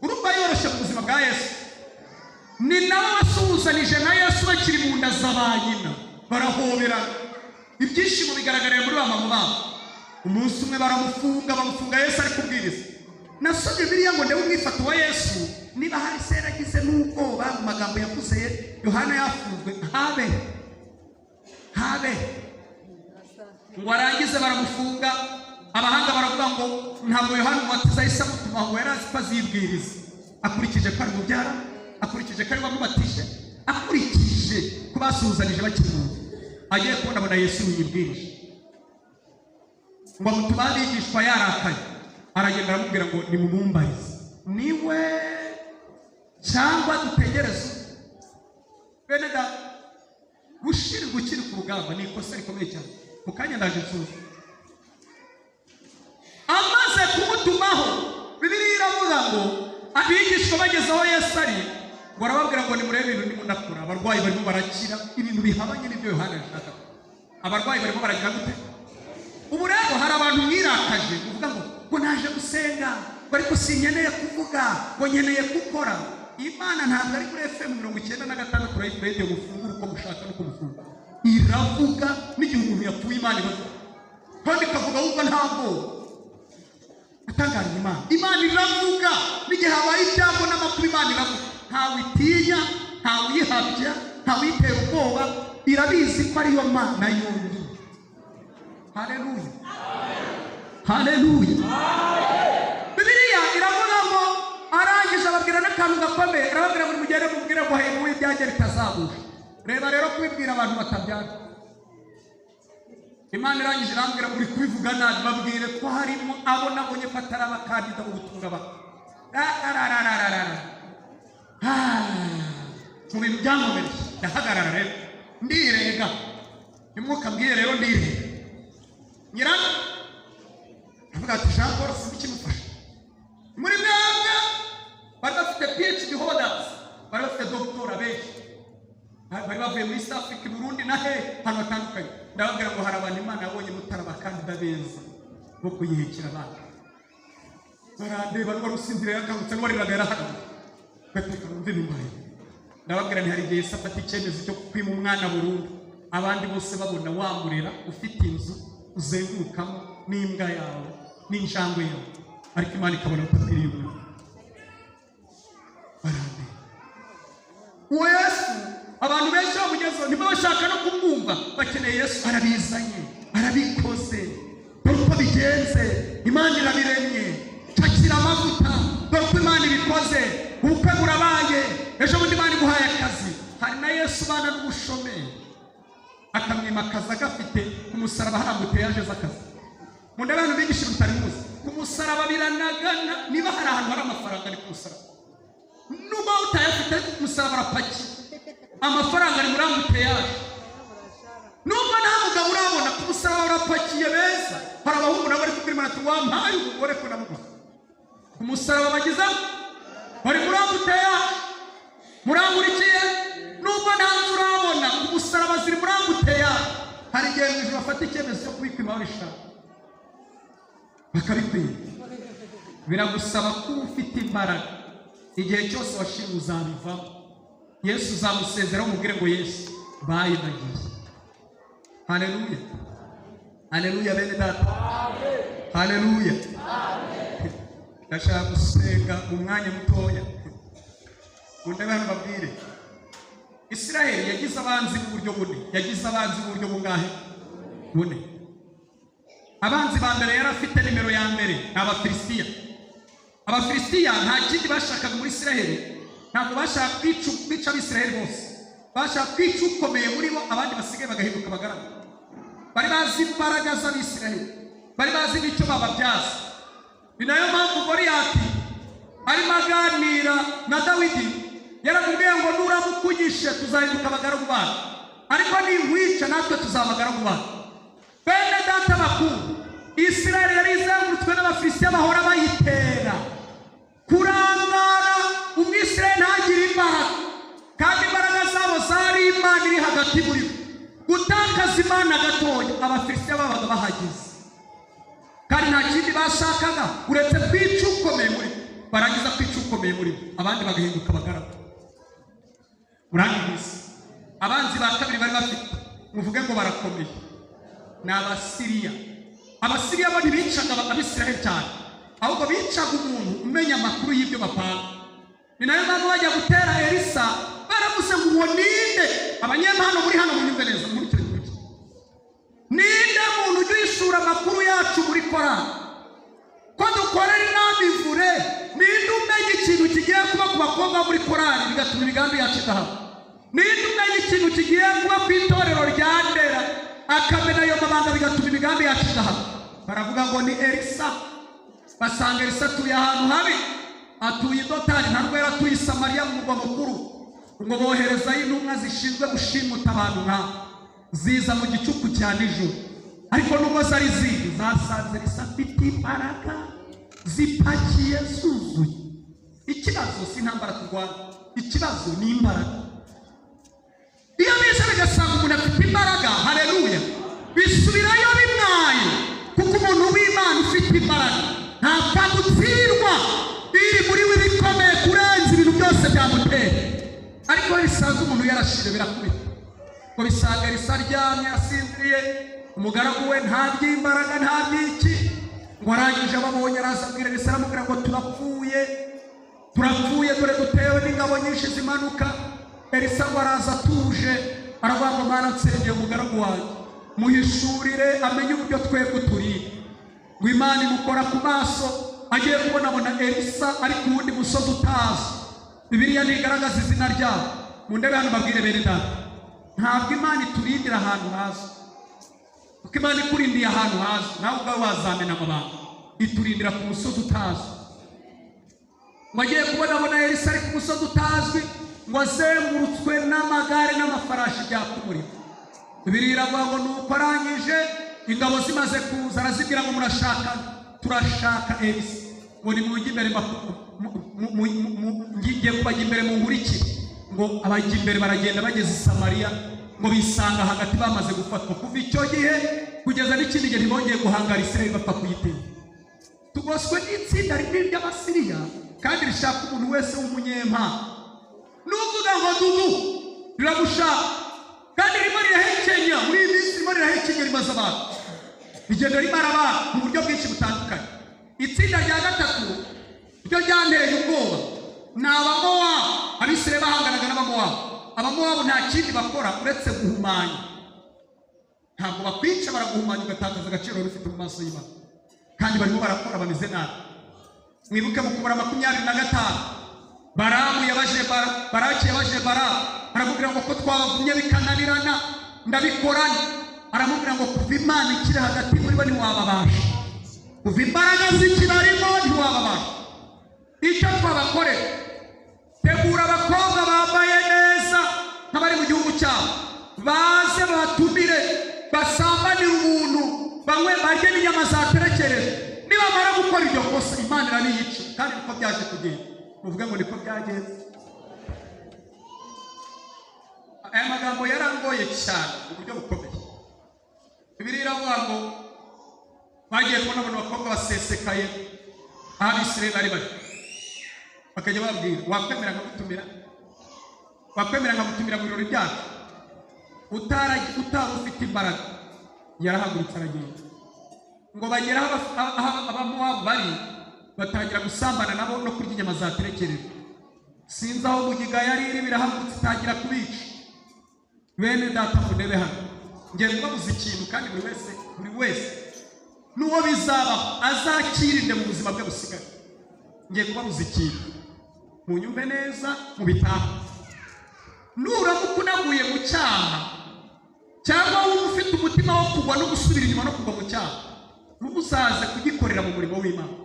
A: Urumva yoroshye mu buzima bwa Yesu. Ni nawe wasuhuzanije na Yesu bakiri mu nda za ba nyina, barahoberana, ibyishimo bigaragarira muri ba mama babo. Umunsi umwe bamufunga Yesu ari kubwiriza. Nasomye Bibiliya ngo ndebe umwifato wa Yesu, niba hari seragize n'ubwoba mu magambo yavuze Yohana yafunzwe, habe ngo arangize baramufunga. Abahanga baravuga ngo ntabwo Yohana Umubatiza yahise amutuma, ngo yari azi ko azibwiriza, akurikije ko ari mubyara, akurikije ko ari wamubatije, akurikije ko basuhuzanije bakimwumva. agiye kubona Yesu yibwirije ngo mutubabigishwa yarakaye, aragenda aramubwira ngo nimumumbarize niwe cyangwa dutegereze. Bene da gushirirwa ukiri ku rugamba ni ikosa rikomeye cyane. Mu kanya ndaje nsubiza. Amaze kumutumaho, Bibiliya iravuga ngo abigishwa bageze aho Yesu ari, barababwira ngo nimurebe ibintu nimunakura, abarwayi barimo barakira, ibintu bihabanye n'ibyo Yohana yashaka. Abarwayi barimo baragira gute? Ubu rero hari abantu mwirakaje uvuga ngo naje gusenga, ariko sinkeneye kuvuga, ngo nkeneye gukora. Imana ntabwo ari kuri FM 96 urayifite gufungura uko mushaka nuko mufunga. Iravuga n'igihe umuntu yapfuye Imana ibavuga. Kandi kavuga ubwo ntabwo atangara Imana. Imana iravuga n'igihe habaye ibyago n'amakuru Imana iravuga. Ntawe itinya, ntawe yihabya, ntawe yitera ubwoba, irabizi ko ariyo Mana yonyine. Haleluya. Haleluya. Bibiliya iravuga ngo arangije ababwira n'akantu gakomeye, arababwira ngo mugere mubwire ngo hebuwe ibyanjye bitazabura. Reba rero kubibwira abantu batabyara. Imana irangije irambwira muri kubivuga nabi, babwire ko harimo abo nabonye fatara abakandida mu butumwa ba. Mu bintu byankomeje ndahagarara rero ndirega. Imwuka mbwiye rero ndirega. Nyirana avuga ati Jean Paul simukimufasha. Muri mwebwe bari bafite PhD holders, bari bafite doctora benshi, bari bavuye muri East Africa, Burundi na hano hatandukanye. Ndababwira ngo hari abantu Imana yabonye mutara abakandida beza bo kuyihekera abantu. Barandeba n'uwarusinzire yakangutse n'uwariraga hano gateka numve bimbaye. Ndababwira nti hari igihe Yesu afata icyemezo cyo kwima umwana burundu, abandi bose babona wamurera ufite inzu uzengurukamo n'imbwa yawe n'injangwe yawe, ariko Imana ikabona utapiriye umuntu. Barande uwo Yesu abantu benshi bamugezeho ntibashaka no kumwumva, bakeneye Yesu arabizanye, arabikoze, uko bigenze, Imana irabiremye, takira amavuta, uko Imana ibikoze, ubukwe burabaye, ejo bundi Imana iguhaye akazi. Hari na Yesu bana n'ubushomeri, akamwima akazi agafite ku musaraba haramuteye aje z'akazi. Mu ndabano bigisha mutari muzi ku musaraba biranagana, niba hari ahantu hari amafaranga ari ku musaraba, nuba utayafite ku musaraba arapaki, amafaranga ari muramuteye aje. Nubwo nta mugabo urabona ku musaraba urapakiye beza, hari abahungu nabo bari kubwira Imana ati wampaye umugore ko namuha. Ku musaraba bagize bari muramuteye aje, murangurikiye. Nubwo nta urabona ku musaraba ziri muramuteye aje, hari igihe mu ijuru bafata icyemezo cyo kubika imari ishaka bakabikwiye. Biragusaba ko ufite imbaraga, igihe cyose washimye uzabivamo. Yesu uzamusezeraho umubwire ngo Yesu baye nagiye. Haleluya. Haleluya bene data. Haleluya. Ndashaka gusenga umwanya mutoya. Undi bantu babwire Israeli yagize abanzi mu buryo bune. Yagize abanzi mu buryo bungahe? Bune. Abanzi ba mbere yari afite nimero ya mbere n'Abafilisitiya. Abafilisitiya nta kindi bashakaga muri Israeli, ntabwo bashaka kwica Abisirayeli bose, bashaka kwica ukomeye muri bo, abandi basigaye bagahinduka abagaragu. Bari bazi imbaraga z'Abisirayeli, bari bazi n'icyo bababyaza. Ni nayo mpamvu Goliyati arimo aganira na Dawidi, yaramubwiye ngo nuramukunyishe tuzahinduka abagaragu bawe, ariko ninkwica natwe tuzabagaragu bawe. Bene data bakuru, Israeli yari izengurutswe n'Abafilisitiya bahora bayitera. Kurangara Umwisirayeli ntagire imbaraga, kandi imbaraga zabo zari Imana iri hagati muri bo. Gutakaza Imana gatoya, Abafilisitiya babaga bahageze, kandi nta kindi bashakaga uretse kwica ukomeye muri bo. Barangiza kwica ukomeye muri bo, abandi bagahinduka abagaragu. Murangiza abanzi ba kabiri bari bafite, muvuge ngo barakomeye, ni Abasiriya. Abasiriya bo ntibicaga Abisirayeli cyane, ahubwo bicaga umuntu umenya amakuru y'ibyo bapanga. Ni nayo mpamvu bajya gutera Elisa, baravuze ngo uwo ninde? Abanyamahano muri hano munyumve neza, muri kino gihe ninde muntu ujya uhishura amakuru yacu muri Korani ko dukorera inama ivure? Ninde umenya ikintu kigiye kuba ku bakobwa muri Korani bigatuma imigambi yacu idahaba? Ninde umenya ikintu kigiye kuba ku itorero rya Ndera akamena ayo mabanga bigatuma imigambi yacu idahaba. Baravuga ngo ni Elisa. Basanga Elisa atuye ahantu habi, atuye i Dotani, ntabwo yari atuye i Samariya mu murwa mukuru. Ngo boherezayo intumwa zishinzwe gushimuta abantu nk'abo, ziza mu gicuku cya nijoro. Ariko nubwo zari zizi, zasanze Elisa afite imbaraga zipakiye zuzuye. Ikibazo si intambara turwana, ikibazo ni imbaraga. Iyo bize bigasanga umuntu afite imbaraga, haleluya, bisubirayo bimwaye, kuko umuntu w'Imana ufite imbaraga ntapfa gutsindwa. Biri muri we bikomeye kurenza ibintu byose byamutera. Ariko bisanze umuntu yarashire birakubita, ngo bisanga Elisa aryamye asinziriye, umugaragu we nta by'imbaraga nta by'iki. Ngo arangije ababonye araza abwira Elisa aramubwira ngo turapfuye dore dutewe n'ingabo nyinshi zimanuka. Elisa ngo araza atuje, aravuga ngo Mana nsengeye umugaragu wanjye, muhishurire amenye uburyo twebwe turi. Ngo Imana imukora ku maso, agiye kubona Elisa ari ku wundi musozi utazi. Bibiliya ntigaragaza izina ryabo. Mu ndebe hano babwire bene data, ntabwo Imana iturindira ahantu haza, kuko Imana ikurindiye ahantu haza nawe ubwawe wazamena amabanga. Iturindira ku musozi utazi. Ngo agiye kubona Elisa ari ku musozi utazwi, ngo azengurutswe n'amagare n'amafarashi byaka umuriro. Bibiliya iravuga ngo nuko arangije ingabo zimaze kuza arazibwira ngo turashaka Elisa. Ngo nimujye imbere, ngiye kubajya imbere mu nkurikire. Ngo abajya imbere baragenda bageze i Samariya, ngo bisanga hagati bamaze gufatwa. Kuva icyo gihe kugeza n'ikindi gihe ntibongeye guhangara Isirayeli bapfa kuyitera. Tugoswe n'itsinda rinini ry'Abasiriya kandi rishaka umuntu wese w'umunyempano. Nuvuga ngo dudu riramushaka kandi ririmo rirahekenya. Muri iyi minsi ririmo rirahekenya, rimaze abantu, rigenda rimara abantu mu buryo bwinshi butandukanye. Itsinda rya gatatu ryo ryanteye ubwoba ni Abamowabu. Abisirayeli bahanganaga n'Abamowabu. Abamowabu nta kindi bakora uretse guhumanya. Ntabwo bakwica, baraguhumanya ugatakaza agaciro wari ufite mu maso y'Imana, kandi barimo barakora bameze nabi. Mwibuke mu Kubara 25, Baramu yabajije Baraki yabajije Baramu, aramubwira ngo ko twabavumye bikananirana ndabikoranye. Aramubwira ngo kuva Imana ikiri hagati muri bo ntiwababasha, kuva imbaraga zikirarimo ntiwababasha. Icyo twabakorera, tegura abakobwa bambaye neza nk'abari mu gihugu cyabo, baze batumire, basambanire umuntu, banywe barye n'inyama zaterekereje. Nibamara gukora iryo kosa, Imana irabiyica. Kandi niko byaje kugenda. Uvuga ngo niko byagenze. Aya magambo yarangoye cyane mu buryo bukomeye. Bibiliya iravuga ngo bagiye kubona abantu bakobwa basesekaye aho Abisirayeli bari bari, bakajya babwira wakwemera nkagutumira mu birori byacu. Utari ufite imbaraga yarahagurutse aragenda. Ngo bagera aho Abamowabu bari, batangira gusambana nabo no kurya inyama zaterekereje. Sinzi aho mugiga yari iri, birahagurutse itangira kubica. Bene data mundebe hano, ngiye kubabuza ikintu kandi buri wese n'uwo bizabaho azakirinde mu buzima bwe busigaye. Ngiye kubabuza ikintu, munyumve neza, mu bitaha. Nuramuka unaguye mu cyaha, cyangwa wowe ufite umutima wo kugwa no gusubira inyuma no kugwa mu cyaha, ntuzaze kugikorera mu murimo w'Imana.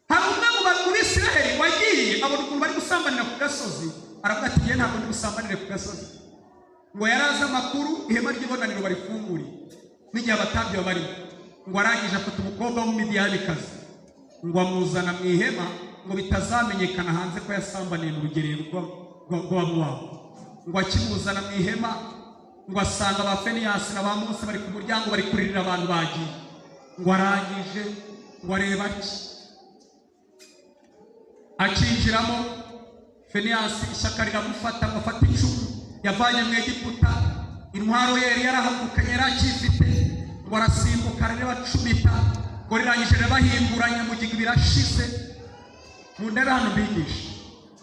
A: Hari umwe mu Bisirayeli wagiye abona ukuntu bari gusambanira ku gasozi, aravuga ati ngiye ntabwo ndi gusambanire ku gasozi. Ngo yarazi amakuru ihema ry'ibonaniro barifunguriye n'igihe abatambyi babarimo. Ngo arangije afata umukobwa w'Umidiyanikazi, ngo amuzana mu ihema, ngo bitazamenyekana hanze ko yasambaniye mu rugerero rw'Abamowabu. Ngo akimuzana mu ihema, ngo asanga ba Feniyasi na ba Mose bari ku muryango bari kuririra abantu bagiye. Ngo arangije ngo areba akinjiramo, Feniyasi ishyaka riramufata, ngo afate icumu yavanye mu Egiputa, intwaro ye yari yarahagurukanye yari akifite. Ngo arasimbuka arabacumita, ngo rirangije rirabahinguranya, mu gihe birashize. Mu ndebe hano mbigisha,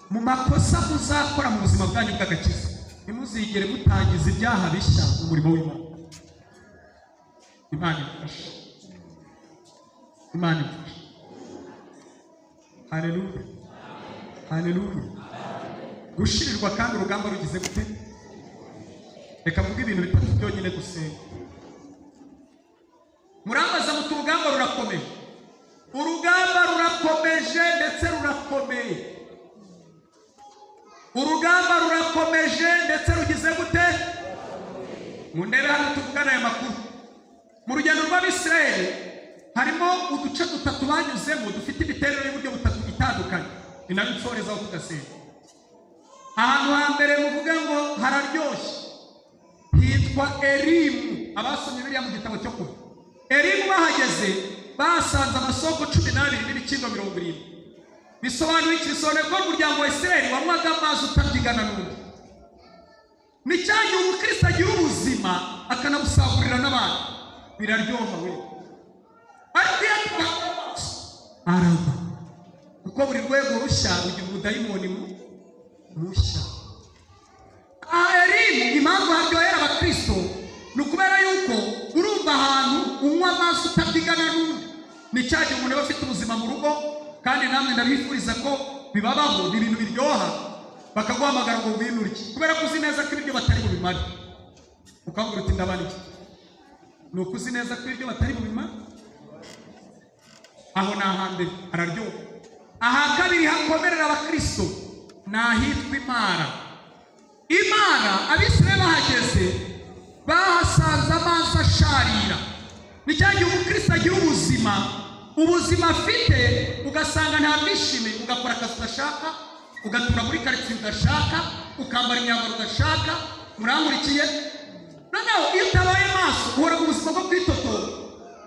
A: mu makosa muzakora mu buzima bwanyu bw'agakiza, ntimuzigere mutangiza ibyaha bishya mu murimo w'Imana. Imana ifashe, Imana ifashe. Haleluya, haleluya. Gushirirwa kandi urugamba rugize gute? reka mvuge ibintu bitatu byonyine gusenga. Murambaza muti urugamba rurakomeje. Urugamba rurakomeje ndetse rurakomeye. Urugamba rurakomeje ndetse rugize gute? Mundebe hano tuvugana aya makuru. Mu rugendo rw'Abisirayeli harimo uduce dutatu banyuzemo dufite imiterere y'uburyo butatu itandukanye. Ni nayo nsorezaho tugasenga. Ahantu hambere muvuga ngo hararyoshye hitwa Elimu. Abasomye Bibiliya mu gitabo cyo kuva, Elimu bahageze basanze amasoko 12 n'ibikindo 70. Bisobanuye iki? Bisobanuye ko umuryango wa Isirayeli wanywaga amazi utabyigana n'undi. Ni cyagiye umukristo agira ubuzima akanabusagurira n'abandi, biraryoha we. Ariko iyo araba kuko buri rwego rushya rugira ubudayimoni mushya. Elimu impamvu haryohera abakristo ni ukubera yuko urumva ahantu unywa amazi utabyigana n'undi. Ni cyagiye umuntu aba afite ubuzima mu rugo, kandi namwe ndabifuriza ko bibabaho, ni ibintu biryoha, bakaguhamagara ngo winurye kubera ko uzi neza ko ibiryo batari bubimare. Ukabwira uti ndabana iki? Ni uko uzi neza ko ibiryo batari bubimare. Aho ni ahambere araryoha. Aha kabiri hakomerera abakristo ni ahitwa Imara. Imara Abisirayeli bahageze bahasanze amazi asharira. Ni cyagiye umukristo agira ubuzima afite ugasanga nta bishime, ugakora akazi udashaka, ugatura muri karitsiye udashaka, ukambara imyambaro udashaka. Murangurikiye? Noneho iyo utabaye maso uhora mu buzima bwo kwitotora.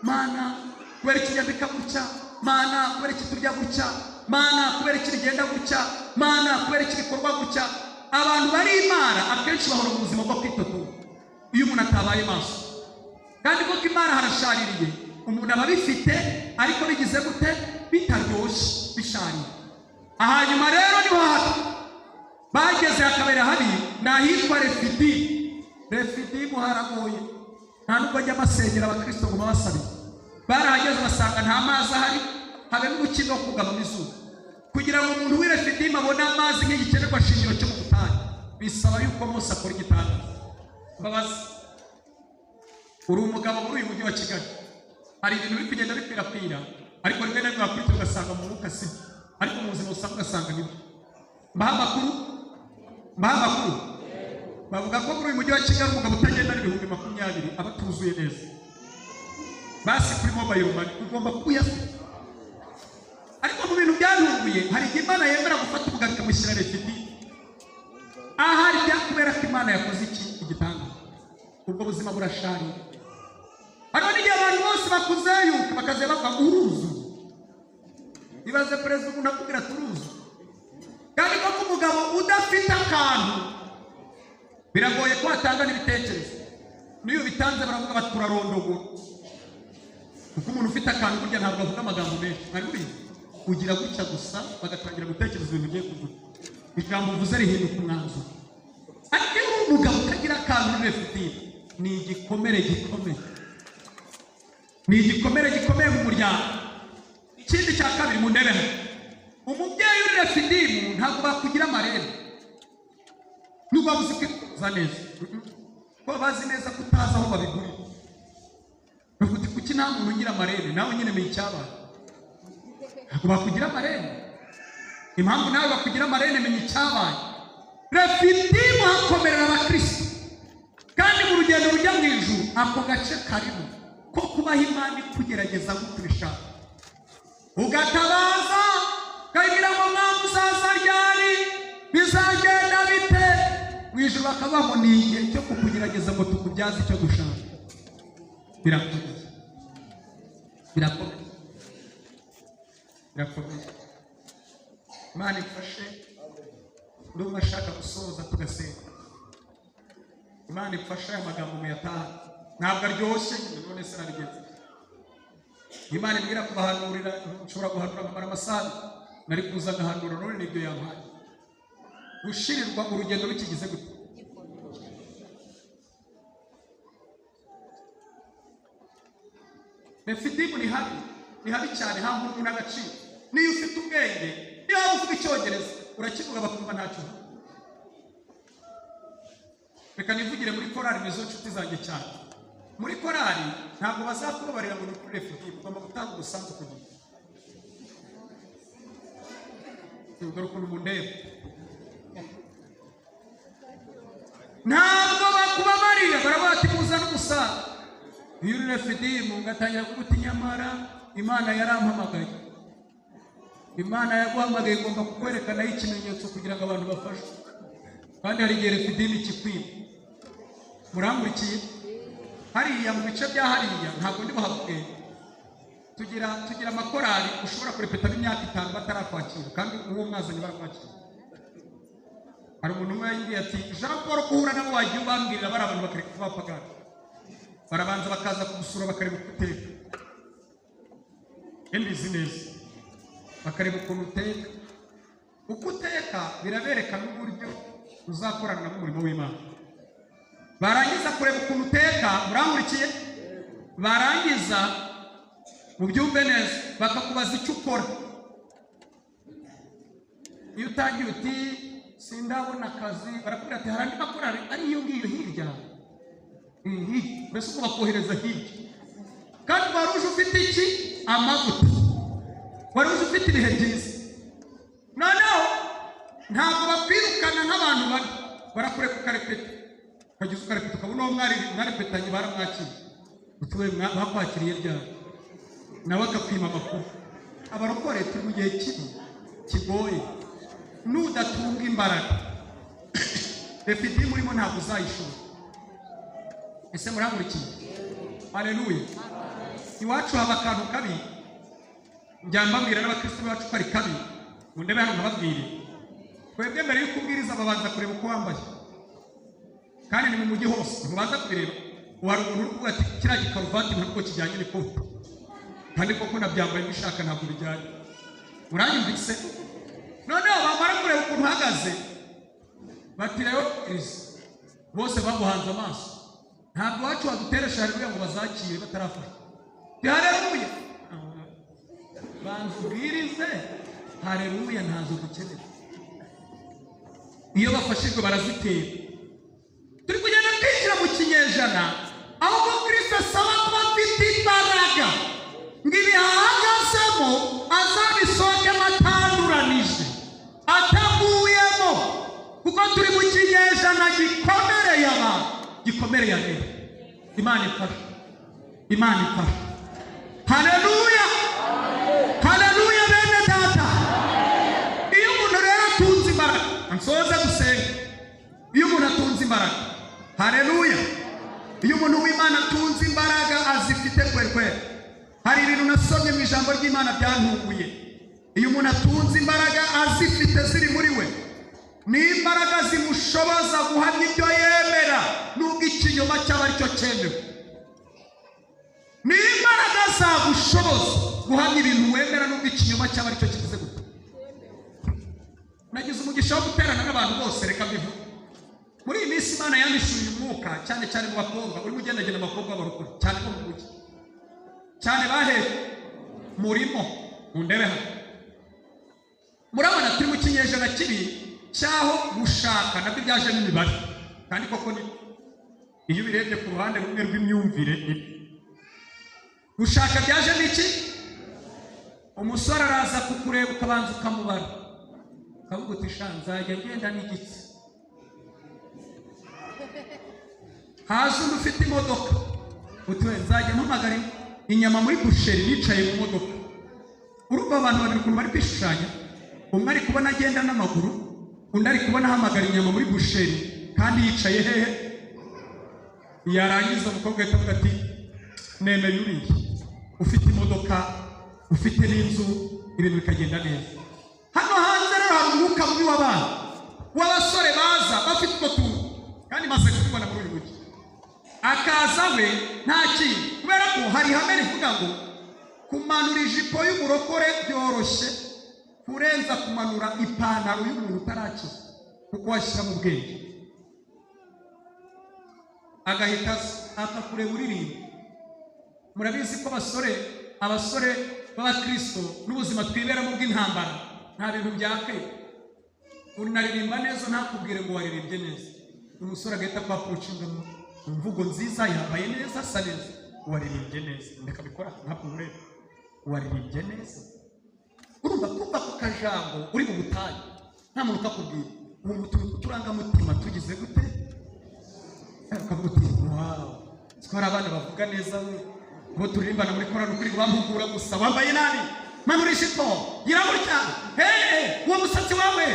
A: Mana kubera ikigenda gutya, Mana kubera iki turya gutya, Mana kubera iki rigenda gutya, Mana kubera iki bikorwa gutya. Abantu bari Imara akenshi bahora mu buzima bwo kwitotora iyo umuntu atabaye maso. Kandi ko Imara harashaririye, umuntu aba bifite ariko bigize gute? Bitaryoshye, bisharira. Ahanyuma rero niho hafi bageze hakabera habi, nahitwa Refidimu. Refidimu haragoye, nta nubwo ajya amasengera abakristo ngo babasabe. Barahageze basanga nta mazi ahari, habe n'umukino wo kugama izuba. Kugira ngo umuntu w'i Refidimu abone amazi nk'igikenerwa shingiro cyo mu butayu, bisaba yuko Mose akora igitangaza. Babaza, uri umugabo muri uyu mujyi wa Kigali, hari ibintu biri kugenda bikwirakwira, ariko rimwe na rimwe wakwita ugasanga mu mwuka si, ariko mu buzima usanga ugasanga nibyo. Mbaha amakuru bavuga ko muri uyu mujyi wa Kigali umugabo utagenda n'ibihumbi 20 aba atuzuye neza. Basi kuri mobile money ugomba kuyafite. Ariko mu bintu byantunguye, hari Imana yemera gufata ubugari ikamushyira Refidimu. Ahari byakubera ko Imana yakoze iki? Igitangaza. Ubwo buzima burasharira. Ariko n'igihe abantu bose bakuzeyuka bakaze bava uruzu, ibaze perezida umuntu akubwira turuzu. Kandi ko umugabo udafite akantu biragoye ko atanga n'ibitekerezo. Niyo bitanze baravuga bati turarondogora. Kuko umuntu ufite akantu burya ntabwo avuga amagambo menshi. Ari ugira gutya gusa bagatangira gutekereza ibintu bigiye kuvuga. Ijambo uvuze rihinduka umwanzuro. Ariko umugabo utagira akantu muri Refidimu ni igikomere gikomeye. Ni igikomere gikomeye mu muryango. Ikindi cya kabiri mu ndebe, umubyeyi uri Refidimu ntabwo bakugira amarebe. Nubwo babuze kwikuza neza, ko bazi neza ko utazi aho babigurira. Nukuti kuki nta muntu ugira amarebe, nawe nyine menye icyabaye. Ntabwo bakugira amarebe. Impamvu nawe bakugira amarebe menye icyabaye. Refidimu hakomerera abakristo, kandi mu rugendo rujya mu ijuru ako gace karimo ko kubaha Imana kugerageza guturisha, ugatabaza kagira ngo mwami uzaza ryari, bizagenda bite? Mu ijuru bakabaho ni igihe cyo kukugerageza ngo tukubyaze icyo dushaka. Birakomeye. Imana ifashe. Ndumva ashaka gusoza tugasenga. Imana ifashe aya magambo muyataha. Ntabwo aryoshye, none se narigeze. Imana imbwira kubahanurira, nshobora guhanura nkamara amasaha, nari kuza ngahanura none nibyo yampaye. Gushirirwa urugendo rukigize gute? Refidimu ni habi cyane, nta muntu n'agaciro. Niyo ufite ubwenge, niyo uvuga Icyongereza urakivuga bakumva ntacyo. reka nivugire muri korali nizo nshuti zanjye cyane. Muri korali ntabwo bazakubabarira ngo nikure FDM, ugomba gutanga umusanzu ku gihe. Dore ukuntu mundeba. Ntabwo bakubabarira, baravuga ati muzana umusanzu. Iyo uri FDM ugatangira kuguta nyamara Imana yarampamagaye. Imana yaguhamagaye igomba kukwerekana ikimenyetso kugira ngo abantu bafashwe. Kandi hari igihe FDM ikikwiba. Murangurikiye hariya mu bice bya hariya ntabwo ndi buhabwe. Tugira amakorali ushobora kurepeta imyaka 5 batarakwakira kandi uwo mwazanye barakwakira. Hari umuntu umwe yingiye ati Jean Paul kuhura nabo wagiye ubambwirira bari abantu bakareka kubapagana. Barabanza bakaza kugusura bakareba ukuteka. Embizi neza. Bakareba ukuntu uteka. Uko uteka birabereka n'uburyo uzakorana n'umurimo w'Imana. Barangiza kureba ukuntu uteka, murangurikiye? Barangiza mu byumve neza bakakubaza icyo ukora. Iyo utangiye uti sindabona akazi, barakubwira ati harandi makorali ari iyo ngiyo hirya. Mbese uko bakohereza hirya. Kandi wari uje ufite iki? Amavuta. Wari uje ufite ibihe byiza. Noneho ntabwo bakwirukana nk'abantu bari, barakureka ukarepeta. Ukagize ukarepeta ukabona uwo mwarepetanye baramwakira. Utuwe bakwakiriye ryari? Nawe akakwima amakuru. Abarokore turi mu gihe kigoye. Nudatunga imbaraga FDM murimo ntabwo uzayishobora. Ese murangurikiye? Haleluya. Iwacu haba akantu kabi njyambabwira n'abakristo bacu ko ari kabi. Mundebe hano nkababwire. Twebwe mbere yo kubwiriza babanza kureba uko wambaye. Kandi ni mu mujyi hose ntubanza kubireba. Wari umuntu uri kuvuga ati kiriya gikaruvati ntabwo kijyanye n'ikote. Kandi koko nabyambaye mbishaka ntabwo bijyanye. Muranyumvise? Noneho bamara kureba ukuntu uhagaze bati rero bose baguhanze amaso. Ntabwo wacu waduteresha haleluya ngo bazakire batarafasha. Haleluya. Banza ubwirize haleluya ntazo dukeneye. Iyo bafashijwe barazitera. Turi kugenda kwinjira mu kinyejana aho Kristo asaba kuba afite imbaraga ngo ibihahagazemo azabisohoke atanduranije ataguyemo, kuko turi mu kinyejana gikomereye abantu, gikomereye abantu. Imana ifasha. Imana ifasha. Haleluya. Haleluya bene data. Iyo umuntu rero atunze imbaraga, ansoze gusenga. Iyo umuntu atunze imbaraga, haleluya. Iyo umuntu w'Imana atunze imbaraga azifite kweli. Hari ibintu nasomye mu ijambo ry'Imana byantunguye. Iyo umuntu atunze imbaraga azifite ziri muri we, ni imbaraga zimushoboza guhamya ibyo yemera nubwo ikinyoma cyaba ari cyo cyemewe. Ni imbaraga zagushoboza guhamya ibintu wemera nubwo ikinyoma cyaba ari cyo kivuze gute. Nagize umugisha wo guterana n'abantu bose, reka mbivuge. Muri iyi minsi Imana yandishuye umwuka cyane cyane mu bakobwa, urimo ugendagenda abakobwa barukura cyane ko mu mujyi cyane bahe murimo mundebe hano. Murabona turi mu kinyejana kibi cyaho gushaka nabyo byaje n'imibare, kandi koko ni iyo birebye ku ruhande rumwe rw'imyumvire gushaka byaje n'iki? Umusore araza kukureba ukabanza ukamubara ukavuga uti nzajya ngenda n'igitsi. Haza undi ufite imodoka utuwe nzajya mpamagara inyama muri busheri nicaye mu modoka. Urumva abantu babiri ukuntu bari kwishushanya, umwe ari kubona agenda n'amaguru, undi ari kubona ahamagara inyama muri busheri kandi yicaye hehe. Yarangiza umukobwa ahita avuga ati nemeye uriye, ufite imodoka, ufite n'inzu, ibintu bikagenda neza. Hano hanze rero hari umwuka mubi w'abana w'abasore baza bafite utuntu, kandi maze kubibona muri uyu mujyi. Akaza we nta kintu, kubera ko hari ihame rivuga ngo kumanura ijipo y'umurokore byoroshye kurenza kumanura ipantaro y'umuntu utarakiza, kuko washyira mu bwenge. Agahita akakureba uririmba. Murabizi ko abasore b'abakristo n'ubuzima twiberamo bw'intambara nta bintu byakeye. Unaririmba neza ntakubwire ngo waririmbye neza. umusore agahita kwa approachinga mu mvugo nziza, yambaye neza, asa neza, waririmbye neza, ndeka bikora ntabwo ureba, waririmbye neza. Urumva kuva ku kajambo uri mu butayu nta muntu ukakubwira ubu turangamutima tugize gute, ukavuga wow, twari abana bavuga neza ngo turirimbana muri korali ukuri bampugura gusa, wambaye nabi, manurisha ipo yirabutya, uwo musatsi wawe,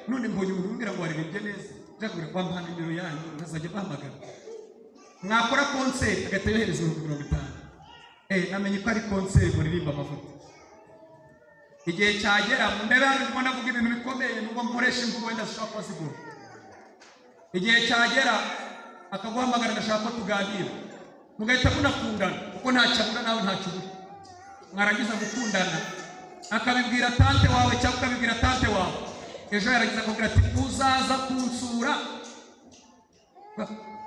A: none mbonye umuntu umbwira ngo waririmbye neza, ndagura kwampa nimero yanyu nkazajya bahamagara, mwakora concert agahita yohereza 50. Namenye ko ari concert muririmba amavuta. Igihe cyagera mu ndebe hano ndimo navuga ibintu bikomeye nubwo mkoresha imvugo wenda zishobora kuba zigora. Igihe cyagera akaguhamagara ndashaka ko tuganira, mugahita munakundana kuko nta cyabura nawe nta cyubura, mwarangiza gukundana akabibwira tante wawe cyangwa akabibwira tante wawe, ejo yaragize akubwira ati uzaza kunsura,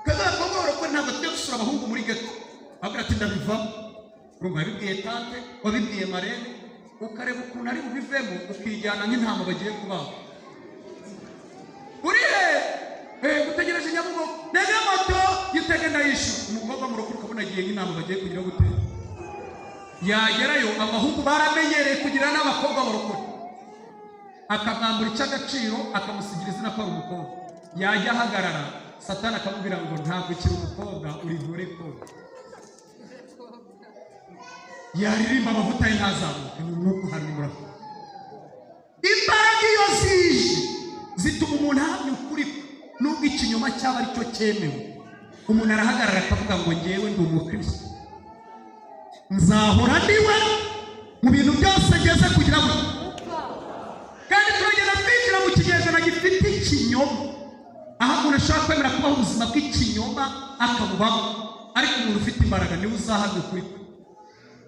A: kagakobora ko ntabwo tujya gusura abahungu muri geto, akubwira ati ndabivamo. Urumva yabibwiye tante, wabibwiye marene, ukareba ukuntu ari bubivemo, ukijyana nk'intama bagiye kubaho. Uri utegereje Nyabugogo, nega moto yitege ndayishyura, umukobwa murokuru ukabona agiye nk'intama bagiye kugira gute, yagerayo abahungu baramenyereye kugira n'abakobwa barokora, akamwambura icy'agaciro akamusigira izina ko ari umukobwa, yajya ahagarara Satani akamubwira ngo ntabwo ukiri umukobwa uri nkore koga, yaririmba amavuta ye ntazamuke n'umwuka uhanura. Imbaraga iyo zije zituma umuntu ahamya ukuri nubwo ikinyoma cyaba ari cyo cyemewe, umuntu arahagarara akavuga ngo ngewe ndi umukristo, nzahora ndiwe mu bintu byose ngeze kugira ngo, kandi turagenda twinjira mu kinyejana gifite ikinyoma, aho umuntu ashobora kwemera kubaho ubuzima bw'ikinyoma akabubamo, ariko umuntu ufite imbaraga niwe uzahabwa ukuri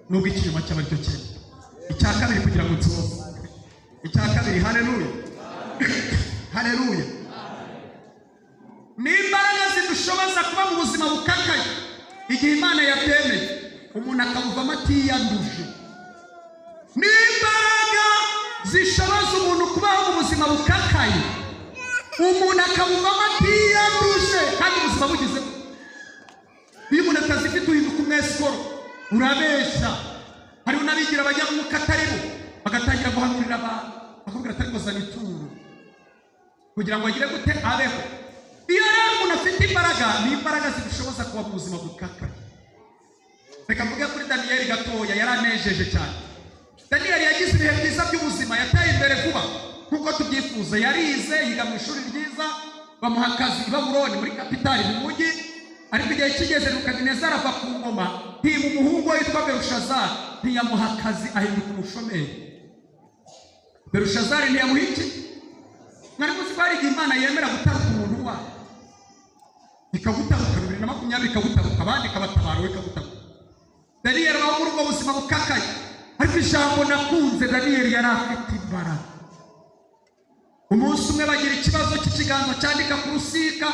A: nubwo ikinyoma cyaba ari cyo cyemewe. Icya kabiri kugira ngo nsoze, icya kabiri, haleluya haleluya, ni imbaraga zidushoboza kuba mu buzima bukakaye igihe Imana yabyemeye, umuntu akabuvamo atiyanduje. Ni imbaraga zishoboza umuntu kubaho mu buzima bukakaye, umuntu akabuvamo atiyanduje kandi ubuzima bugize. Iyo umuntu atazifite uhinduka umwesikoro, urabeshya. Hariho n'abigira bajya mu kataribo bagatangira guhanurira abantu, bakubwira atari kuzana ituro kugira ngo agire gute abeho. Iyo rero umuntu afite imbaraga, ni imbaraga zidushoboza kuba mu buzima bukakaye. Reka mvuge kuri Daniyeli gatoya, yaranejeje cyane. Daniyeli yagize ibihe byiza by'ubuzima, yateye imbere vuba nk'uko tubyifuza, yarize, yiga mu ishuri ryiza, bamuha akazi i Babuloni muri kapitali mu mujyi, ariko igihe kigeze Nebukadinezari ava ku ngoma, hima umuhungu we witwa Berushazari, ntiyamuha akazi, ahinduka umushomeri. Berushazari ntiyamuha iki? Mwari muzi ko hari igihe Imana yemera gutaruka umuntu wayo, ikagutaruka 2020, ikagutaruka abandi ikabatabara, we ikagutaruka. Daniyeli abaho muri ubwo buzima bukakaye, ariko ijambo nakunze, Daniyeli yari afite imbaraga. Umunsi umwe bagira ikibazo cy'ikiganza cyandika ku rusika,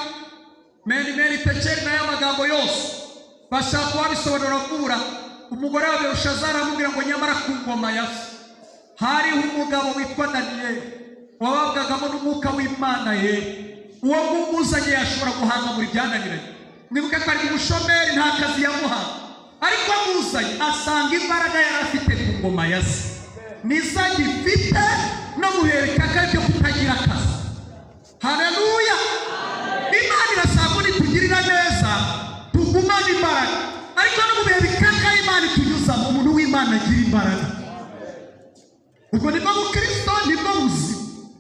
A: meri tekeri n'aya magambo yose bashaka kubabisobanura kura. Umugore wa Berushazari amubwira ngo nyamara ku ngoma ya se hariho umugabo witwa Daniyeli wababwagamo n'umwuka w'Imana ye, uwo ngumuzanye yashobora guhanga muri byananiranye. Mwibuke ko ari umushomeri, nta kazi yamuha, ariko amuzanye asanga imbaraga yari afite ku ngoma ya se nizo agifite no muhereka byo kutagira akazi. Haleluya! Imana irasaba ko nitugirira neza tugumane imbaraga, ariko no mu bihe bikakaye Imana itunyuzamo, umuntu w'Imana agira imbaraga. Ubwo nibwo Kristo, nibwo buzima.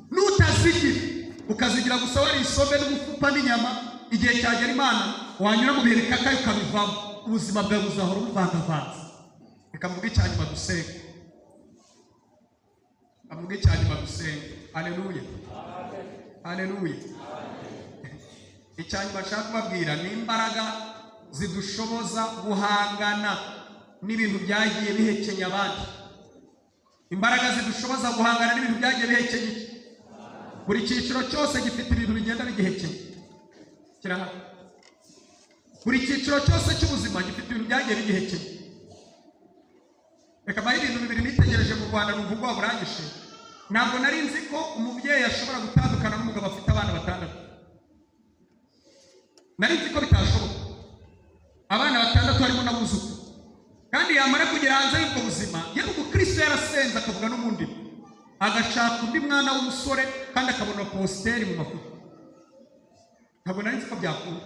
A: Nutazigira ukazigira gusa wari isombe n'umufupa n'inyama, igihe cyagera Imana wanyura mu bihe bikakaye ukabivamo, ubuzima bwawe buzahora buvangavanze. Reka mvuge cyane badusenge, avuge cyane badusenge. Haleluya haleluya. Icyane bashaka kubabwira ni imbaraga zidushoboza guhangana n'ibintu byagiye bihekenya abandi. Imbaraga zidushoboza guhangana n'ibintu byagiye bihekenya. Buri cyiciro cyose gifite ibintu bigenda bigihekenya. Kirahari. Buri cyiciro cyose cy'ubuzima gifite ibintu byagiye bigihekenya. Reka bayi ibintu bibiri nitegereje mu Rwanda n'umvugo burangije. Ntabwo nari nzi ko umubyeyi ashobora gutandukana n'umugabo afite abana batandatu. nari nzi ko bitashoboka. Abana batandatu harimo n'abuzukuru, kandi yamara kugera hanze y'ubwo buzima yari umukristo yarasenze akavuga no mu ndimi, agashaka undi mwana w'umusore kandi akabona posteri mu mafuta. Ntabwo nari nzi ko byakunda.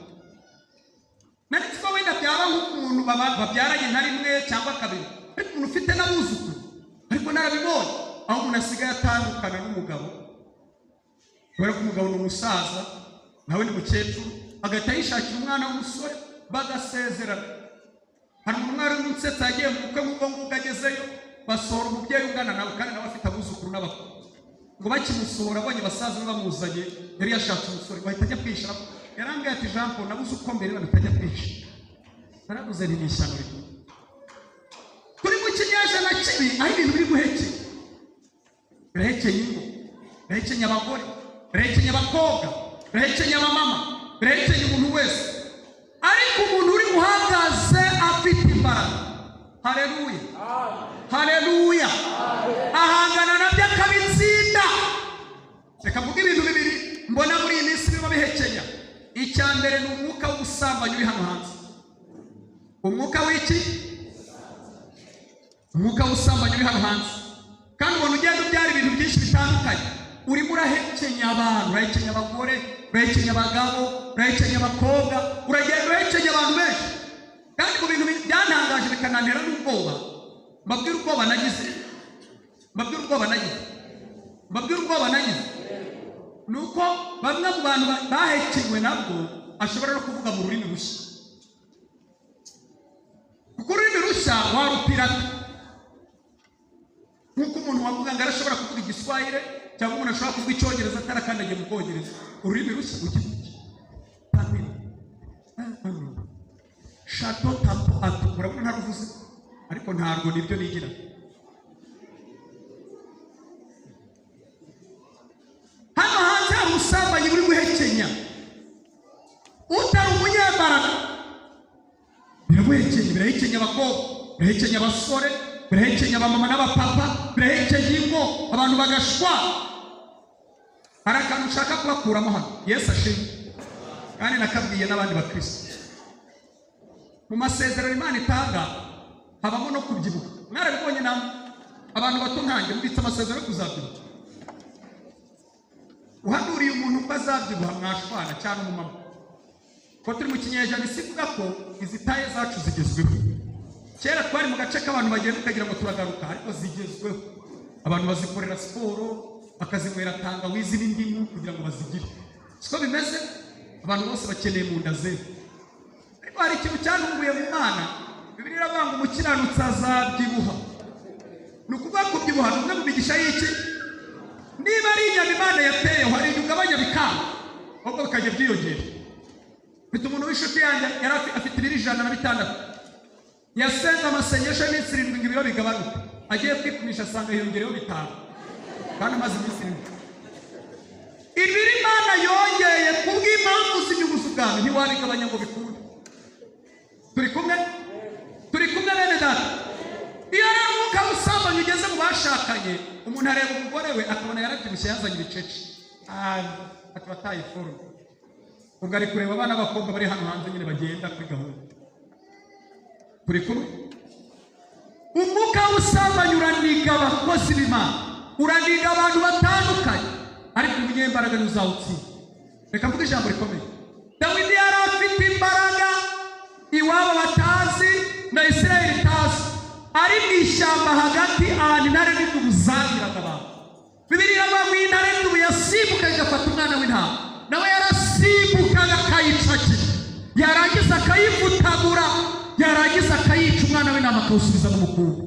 A: Nari nzi ko wenda byaba nk'umuntu babyaranye nka rimwe cyangwa kabiri, ariko umuntu ufite n'abuzukuru. Ariko narabibonye aho umuntu asigaye atandukana n'umugabo, kubera ko umugabo ni umusaza nawe ni mukecuru, agahita yishakira umwana w'umusore bagasezerana. Hari umwana w'umunsetsa yagiye mu bukwe nk'ubwo ngubwo agezeyo, basohora umubyeyi ungana nawe kandi nawe afite abuzukuru n'abakuru. Ngo bakimusohora abonye basaza bamuzanye, yari yashatse umusore, bahita ajya kwishyura. Yarambwiye ati Jean Paul, nabuze uko mbere batajya kwishyura. Narabuze ni ishyano rikuru. Kuri mu kinyejana kibi aho ibintu biri guhekenya, birahekenya ingo, birahekenya abagore, birahekenya abakobwa, birahekenya abamama, birahekenya umuntu wese. Ariko umuntu uri uhagaze afite imbaraga, haleluya, haleluya, ahangana nabyo akabitsinda. Reka mvuge ibintu bibiri mbona muri iyi minsi birimo bihekenya. Icya mbere ni umwuka w'ubusambanyi uri hano hanze. Umwuka w'iki? Umwuka w'ubusambanyi uri hano hanze. Kandi ubona ugenda ubyara ibintu byinshi bitandukanye. Urimo urahekenya abantu, urahekenya abagore, urahekenya abagabo, urahekenya abakobwa, uragenda urahekenya abantu benshi. Kandi mu bintu byantangaje bikanantera n'ubwoba, mbabwira ubwoba nagize, nuko bamwe mu bantu bahekenywe nabwo ashobora no kuvuga mu rurimi rushya. Kuko ururimi rushya warupirata. Nkuko umuntu wavuga ngo arashobora kuvuga igiswahili cyangwa umuntu ashobora kuvuga icyongereza atarakandagiye mu Bwongereza. Ururimi rushya ukivuga tamil, shato tapo atu, urabona ntaruvuze, ariko ntabwo nibyo nigira. Hano hanze hari ubusambanyi buri guhekenya. Utari umunyembaraga biraguhekenya, birahekenya abakobwa, birahekenya abasore, birahekenya abamama n'abapapa, birahekenya ingo, abantu bagashwa. Hari akantu ushaka kubakuramo hano, Yesu ashimwe, kandi nakabwiye n'abandi bakristo. Mu masezerano Imana itanga habamo no kubyibuha. Mwarabibonye namwe abantu bato nkanjye mbitse amasezerano yo kuzabyibuha. Uhanuriye umuntu ko azabyibuha mwashwana cyane umumama. Ko turi mu kinyejana isivuga ko izi taye zacu zigezweho. Kera twari mu gace k'abantu bagenda ukagira ngo turagaruka, ariko zigezweho. Abantu bazikorera siporo, bakazinywera tangawizi n'indimu kugira ngo bazigire. Siko bimeze, abantu bose bakeneye mu nda ze. Ariko hari ikintu cyantunguye mu Mana, Bibiliya iravuga ngo umukiranutsi azabyibuha. Ni ukuvuga ko kubyibuha ni umwe mu migisha y'iki? Niba ari inyama Imana yateyeho hari igihe ugabanya bikanga, ahubwo bikajya byiyongera. Mfite umuntu w'inshuti yanjye yari afite ibiro 106, yasenze amasengesho y'iminsi 7 ngo ibiro bigabanuke, agiye kwipimisha asanga hiyongereho 5, kandi amaze iminsi 7. Ibiro Imana yongeye kubw'impamvu z'inyungu z'ubwami ntiwabigabanya ngo bikunde. Turi kumwe bene data. Iyo rero umwuka w'ubusambanyi ugeze mu bashakanye, umuntu areba umugore we akabona yarabyibushye yazanye ibicece, akaba ataye forume. Ubwo ari kureba abana b'abakobwa bari hano hanze nyine bagenda kuri gahunda. Turi kumwe. Umwuka w'ubusambanyi uraniga abakozi b'Imana, uraniga abantu batandukanye, ariko umunyembaraga ntuzawutsinda. Reka mvuge ijambo rikomeye. Dawidi yari afite imbaraga iwabo batazi na Isirayeli itazi, ari mu ishyamba hagati ahantu intare n'indubu zangiraga abantu. Bibiliya iravuga ngo intare n'indubu yasimbuka igafata umwana w'intama, nawe yarasimbukaga akayicakira, yarangiza akayivutagura, yarangiza akayica umwana w'intama akawusubiza mu mukungu.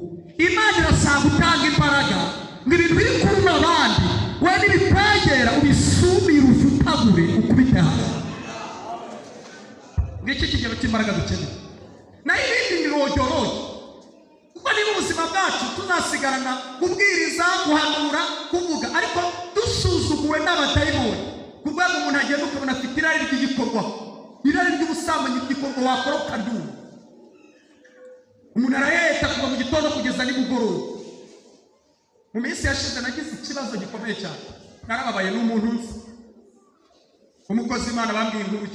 A: Imana irasaba gutanga imbaraga ngo ibintu biri kuruma abandi we n'ibikwegera ubisumire uvutagure ukubite hasi. Ngiki kigero cy'imbaraga dukeneye. Naho ibindi ni rojorojo. Kuko niba ubuzima bwacu tuzasigarana kubwiriza, guhanura, kuvuga, ariko dusuzuguwe n'abadayimoni, ku rwego umuntu agenda ukabona afite irari ry'igikorwa, irari ry'ubusambanyi ry'igikorwa wakora ukaduma. Umuntu araheta kuva mu gitondo kugeza nimugoroba. Mu minsi yashize nagize ikibazo gikomeye cyane, narababaye n'umuntu nzi umukozi Imana bambwiye inkuru.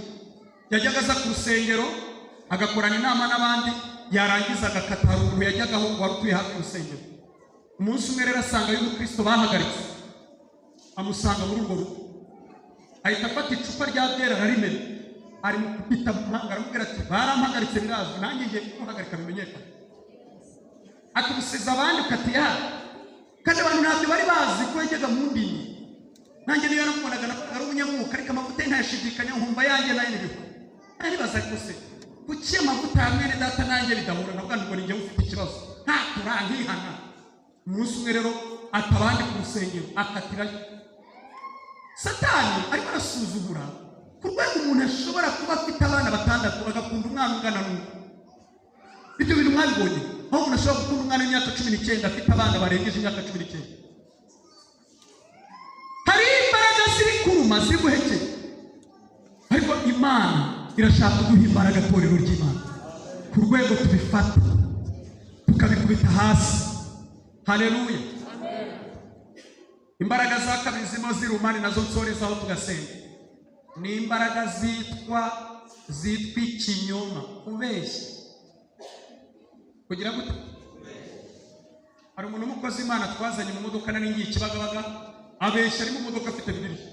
A: yajyaga aza ku rusengero agakorana inama n'abandi, yarangiza agakata umuntu yajyagaho wari utuye hafi y'urusengero. Umunsi umwe rero asanga y'umukristo bahagaritse, amusanga muri urwo rugo, ahita afata icupa rya byera ararimena, ari mu kubita muhanga, aramubwira ati barampagaritse birazwi, nanjye ngiye kuguhagarika bimenyekane. Ati usize abandi ukatiye hano, kandi abantu ntabyo bari bazi ko yajyaga mu ndimi. Nanjye niyo namubonaga ari umunyamwuka, ariko amavuta ye ntayashidikanya, nkumva yanjye nayo nibiho. Aribaza ariko se kuki amavuta ya mwene data nanjye bidahura? Navuga ngo ni njye ufite ikibazo, nta turangihana. Umunsi umwe rero atabandi ku rusengero akatirayo. Satani ariko arasuzugura ku rwego umuntu ashobora kuba afite abana 6 agakunda umwana ungana n'uwo. Ibyo bintu mwabibonye aho umuntu ashobora gukunda umwana w'imyaka 19 afite abana barengeje imyaka 19. Hari imbaraga ziri kuruma ziri guhekera, ariko Imana irashaka kuduha imbaraga torero ry'Imana ku rwego tubifata tukabikubita hasi. Haleluya. Imbaraga za kabiri zimo zirumane nazo nsorezaho tugasenga, ni imbaraga zitwa ikinyoma, kubeshya. Kugira gute? Hari umuntu w'umukozi Imana twazanye mu modoka nari ngiye Kibagabaga, abeshya ari mu modoka afite Bibiliya,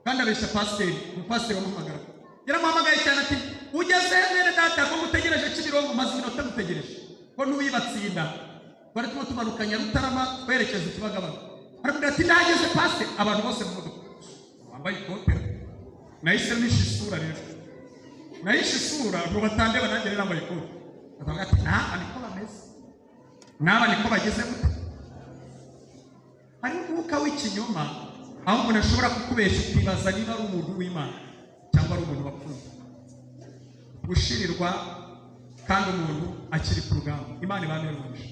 A: kandi abeshya pasiteri, umupasiteri wamuhamagara. Yaramuhamagaye cyane ati ugeze mwene data ko mutegereje Kimironko, maze iminota mutegereje ko ntuyibatsinda. Bari tumanuka Nyarutarama twerekeza Kibagabaga. Aramubwira ati ndageze pasiteri, abantu bose mu modoka wambaye ikote. Nahise nishe isura rero, nahishe isura ngo batandeba nanjye rero nambaye ikote. Bakavuga ati niko bameze, n'aba niko bageze gute? Hari umwuka w'ikinyoma aho umuntu ashobora kukubesha ukibaza niba ari umuntu w'Imana cyangwa ari umuntu wapfuye. Gushirirwa kandi umuntu akiri ku rugamba. Imana ibanereje.